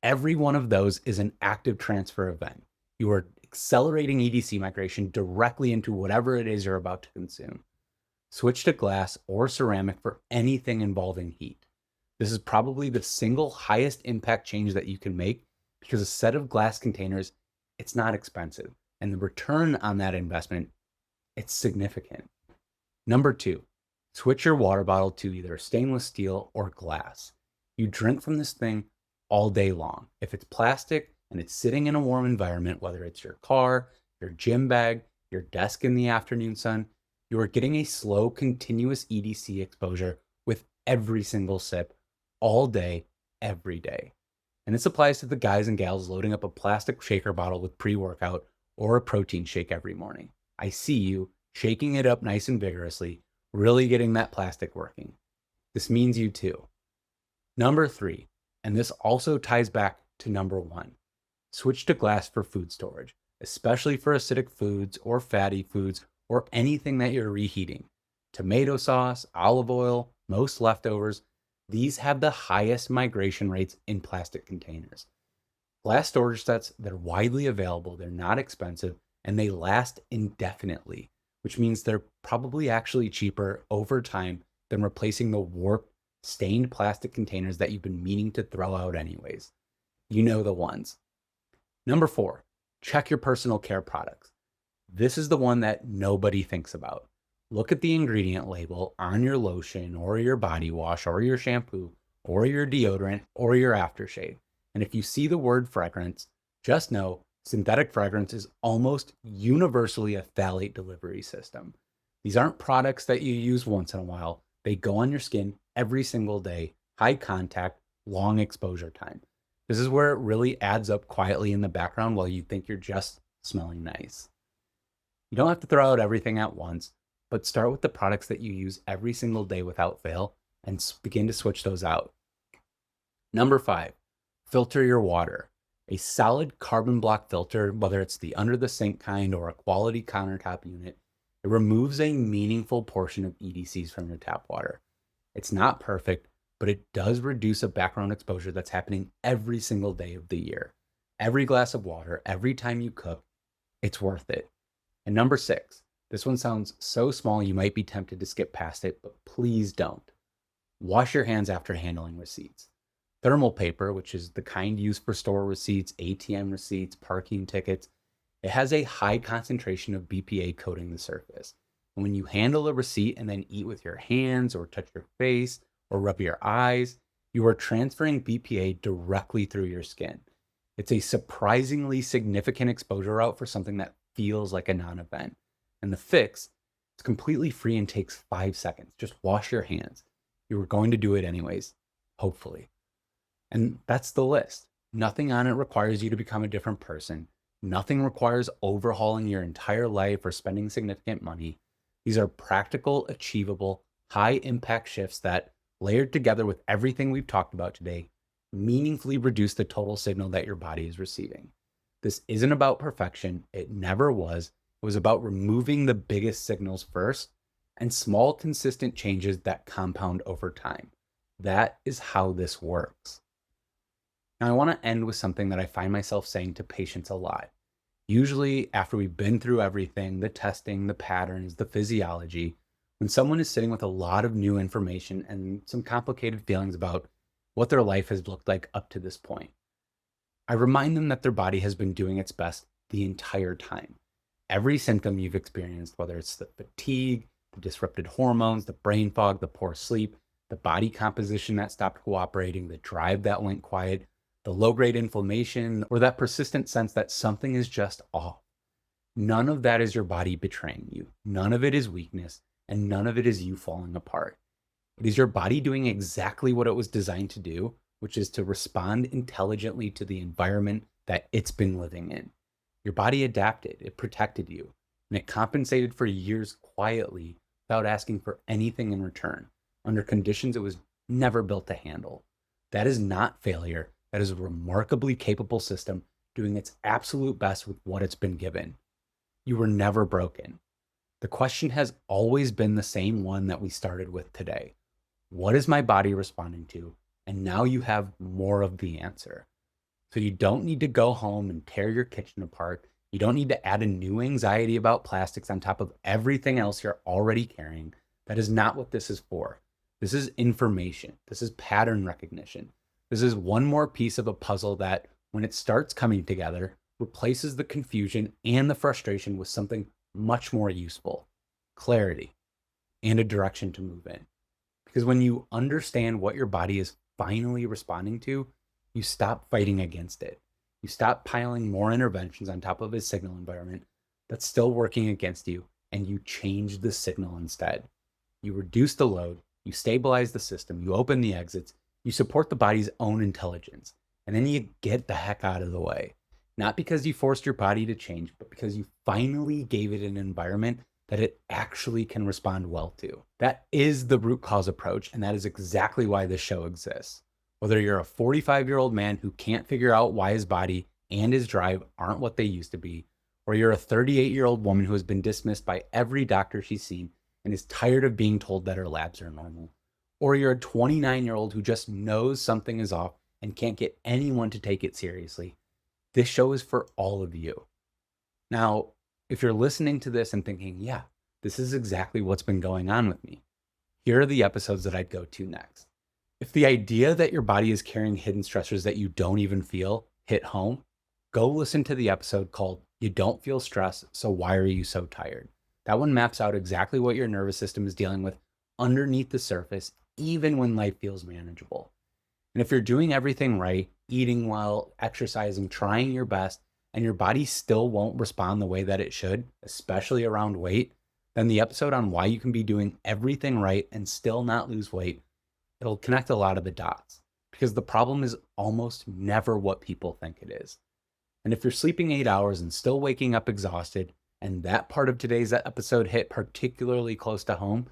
Every one of those is an active transfer event. You are accelerating EDC migration directly into whatever it is you're about to consume. Switch to glass or ceramic for anything involving heat. This is probably the single highest impact change that you can make because a set of glass containers, it's not expensive. And the return on that investment, it's significant. Number two, switch your water bottle to either stainless steel or glass. You drink from this thing all day long. If it's plastic and it's sitting in a warm environment, whether it's your car, your gym bag, your desk in the afternoon sun, you are getting a slow, continuous EDC exposure with every single sip all day, every day. And this applies to the guys and gals loading up a plastic shaker bottle with pre-workout or a protein shake every morning. I see you shaking it up nice and vigorously, really getting that plastic working. This means you too. Number three, and this also ties back to number one, switch to glass for food storage, especially for acidic foods or fatty foods or anything that you're reheating. Tomato sauce, olive oil, most leftovers, these have the highest migration rates in plastic containers. Glass storage sets, they're widely available, they're not expensive, and they last indefinitely, which means they're probably actually cheaper over time than replacing the warped, stained plastic containers that you've been meaning to throw out anyways. You know the ones. Number four, check your personal care products. This is the one that nobody thinks about. Look at the ingredient label on your lotion or your body wash or your shampoo or your deodorant or your aftershave. And if you see the word fragrance, just know synthetic fragrance is almost universally a phthalate delivery system. These aren't products that you use once in a while. They go on your skin every single day, high contact, long exposure time. This is where it really adds up quietly in the background while you think you're just smelling nice. You don't have to throw out everything at once, but start with the products that you use every single day without fail and begin to switch those out. Number five, filter your water. A solid carbon block filter, whether it's the under the sink kind or a quality countertop unit, it removes a meaningful portion of EDCs from your tap water. It's not perfect, but it does reduce a background exposure that's happening every single day of the year. Every glass of water, every time you cook, it's worth it. And number six, this one sounds so small you might be tempted to skip past it, but please don't. Wash your hands after handling receipts. Thermal paper, which is the kind used for store receipts, ATM receipts, parking tickets, it has a high concentration of BPA coating the surface. And when you handle a receipt and then eat with your hands or touch your face or rub your eyes, you are transferring BPA directly through your skin. It's a surprisingly significant exposure route for something that feels like a non-event. And the fix, it's completely free and takes 5 seconds. Just wash your hands. You were going to do it anyways, hopefully. And that's the list. Nothing on it requires you to become a different person. Nothing requires overhauling your entire life or spending significant money. These are practical, achievable, high impact shifts that, layered together with everything we've talked about today, meaningfully reduce the total signal that your body is receiving. This isn't about perfection. It never was. It was about removing the biggest signals first and small, consistent changes that compound over time. That is how this works. Now, I want to end with something that I find myself saying to patients a lot. Usually, after we've been through everything, the testing, the patterns, the physiology, when someone is sitting with a lot of new information and some complicated feelings about what their life has looked like up to this point, I remind them that their body has been doing its best the entire time. Every symptom you've experienced, whether it's the fatigue, the disrupted hormones, the brain fog, the poor sleep, the body composition that stopped cooperating, the drive that went quiet, the low-grade inflammation, or that persistent sense that something is just off. None of that is your body betraying you. None of it is weakness, and none of it is you falling apart. It is your body doing exactly what it was designed to do, which is to respond intelligently to the environment that it's been living in. Your body adapted, it protected you, and it compensated for years quietly without asking for anything in return, under conditions it was never built to handle. That is not failure. that is a remarkably capable system doing its absolute best with what it's been given. You were never broken. The question has always been the same one that we started with today. What is my body responding to? And now you have more of the answer. So you don't need to go home and tear your kitchen apart. You don't need to add a new anxiety about plastics on top of everything else you're already carrying. That is not what this is for. This is information. This is pattern recognition. This is one more piece of a puzzle that, when it starts coming together, replaces the confusion and the frustration with something much more useful: clarity and a direction to move in. Because when you understand what your body is finally responding to, you stop fighting against it. You stop piling more interventions on top of a signal environment that's still working against you, and you change the signal instead. You reduce the load, you stabilize the system, you open the exits, you support the body's own intelligence, and then you get the heck out of the way. Not because you forced your body to change, but because you finally gave it an environment that it actually can respond well to. That is the root cause approach, and that is exactly why this show exists. Whether you're a 45-year-old man who can't figure out why his body and his drive aren't what they used to be, or you're a 38-year-old woman who has been dismissed by every doctor she's seen and is tired of being told that her labs are normal, or you're a 29-year-old who just knows something is off and can't get anyone to take it seriously, this show is for all of you. Now, if you're listening to this and thinking, yeah, this is exactly what's been going on with me, here are the episodes that I'd go to next. If the idea that your body is carrying hidden stressors that you don't even feel hit home, go listen to the episode called "You Don't Feel Stress, So Why Are You So Tired?" That one maps out exactly what your nervous system is dealing with underneath the surface, even when life feels manageable. And if you're doing everything right, eating well, exercising, trying your best, and your body still won't respond the way that it should, especially around weight, then the episode on why you can be doing everything right and still not lose weight, it'll connect a lot of the dots, because the problem is almost never what people think it is. And if you're sleeping 8 hours and still waking up exhausted, and that part of today's episode hit particularly close to home,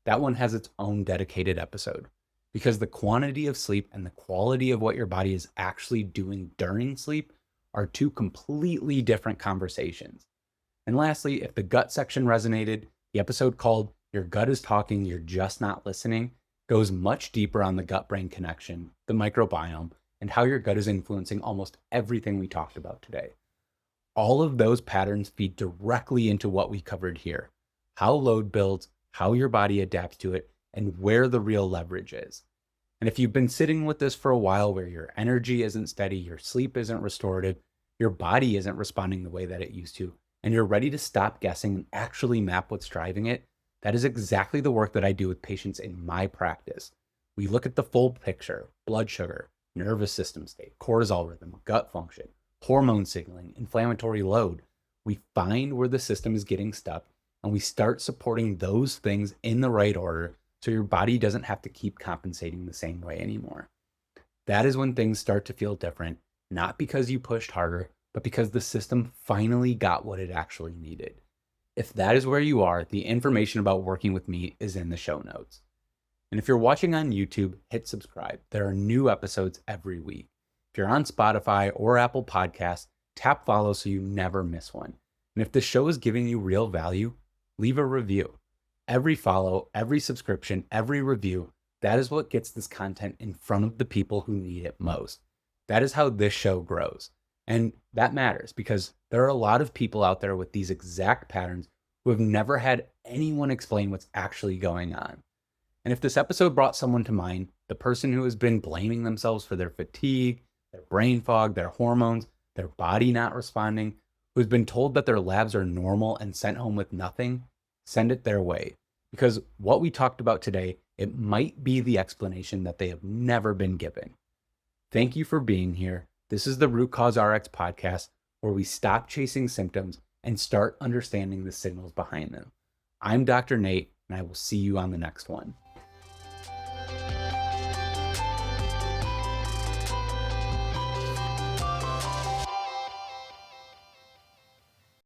that one has its own dedicated episode. Because the quantity of sleep and the quality of what your body is actually doing during sleep are two completely different conversations. And lastly, if the gut section resonated, the episode called "Your Gut is Talking, You're Just Not Listening" goes much deeper on the gut-brain connection, the microbiome, and how your gut is influencing almost everything we talked about today. All of those patterns feed directly into what we covered here: how load builds, how your body adapts to it, and where the real leverage is. And if you've been sitting with this for a while, where your energy isn't steady, your sleep isn't restorative, your body isn't responding the way that it used to, and you're ready to stop guessing and actually map what's driving it, that is exactly the work that I do with patients in my practice. We look at the full picture: blood sugar, nervous system state, cortisol rhythm, gut function, hormone signaling, inflammatory load. We find where the system is getting stuck, and we start supporting those things in the right order so your body doesn't have to keep compensating the same way anymore. That is when things start to feel different, not because you pushed harder, but because the system finally got what it actually needed. If that is where you are, the information about working with me is in the show notes. And if you're watching on YouTube, hit subscribe. There are new episodes every week. If you're on Spotify or Apple Podcasts, tap follow so you never miss one. And if the show is giving you real value, leave a review. Every follow, every subscription, every review, that is what gets this content in front of the people who need it most. That is how this show grows. And that matters because there are a lot of people out there with these exact patterns who have never had anyone explain what's actually going on. And if this episode brought someone to mind, the person who has been blaming themselves for their fatigue, their brain fog, their hormones, their body not responding, who's been told that their labs are normal and sent home with nothing, send it their way. Because what we talked about today, it might be the explanation that they have never been given. Thank you for being here. This is the Root Cause RX podcast, where we stop chasing symptoms and start understanding the signals behind them. I'm Dr. Nate, and I will see you on the next one.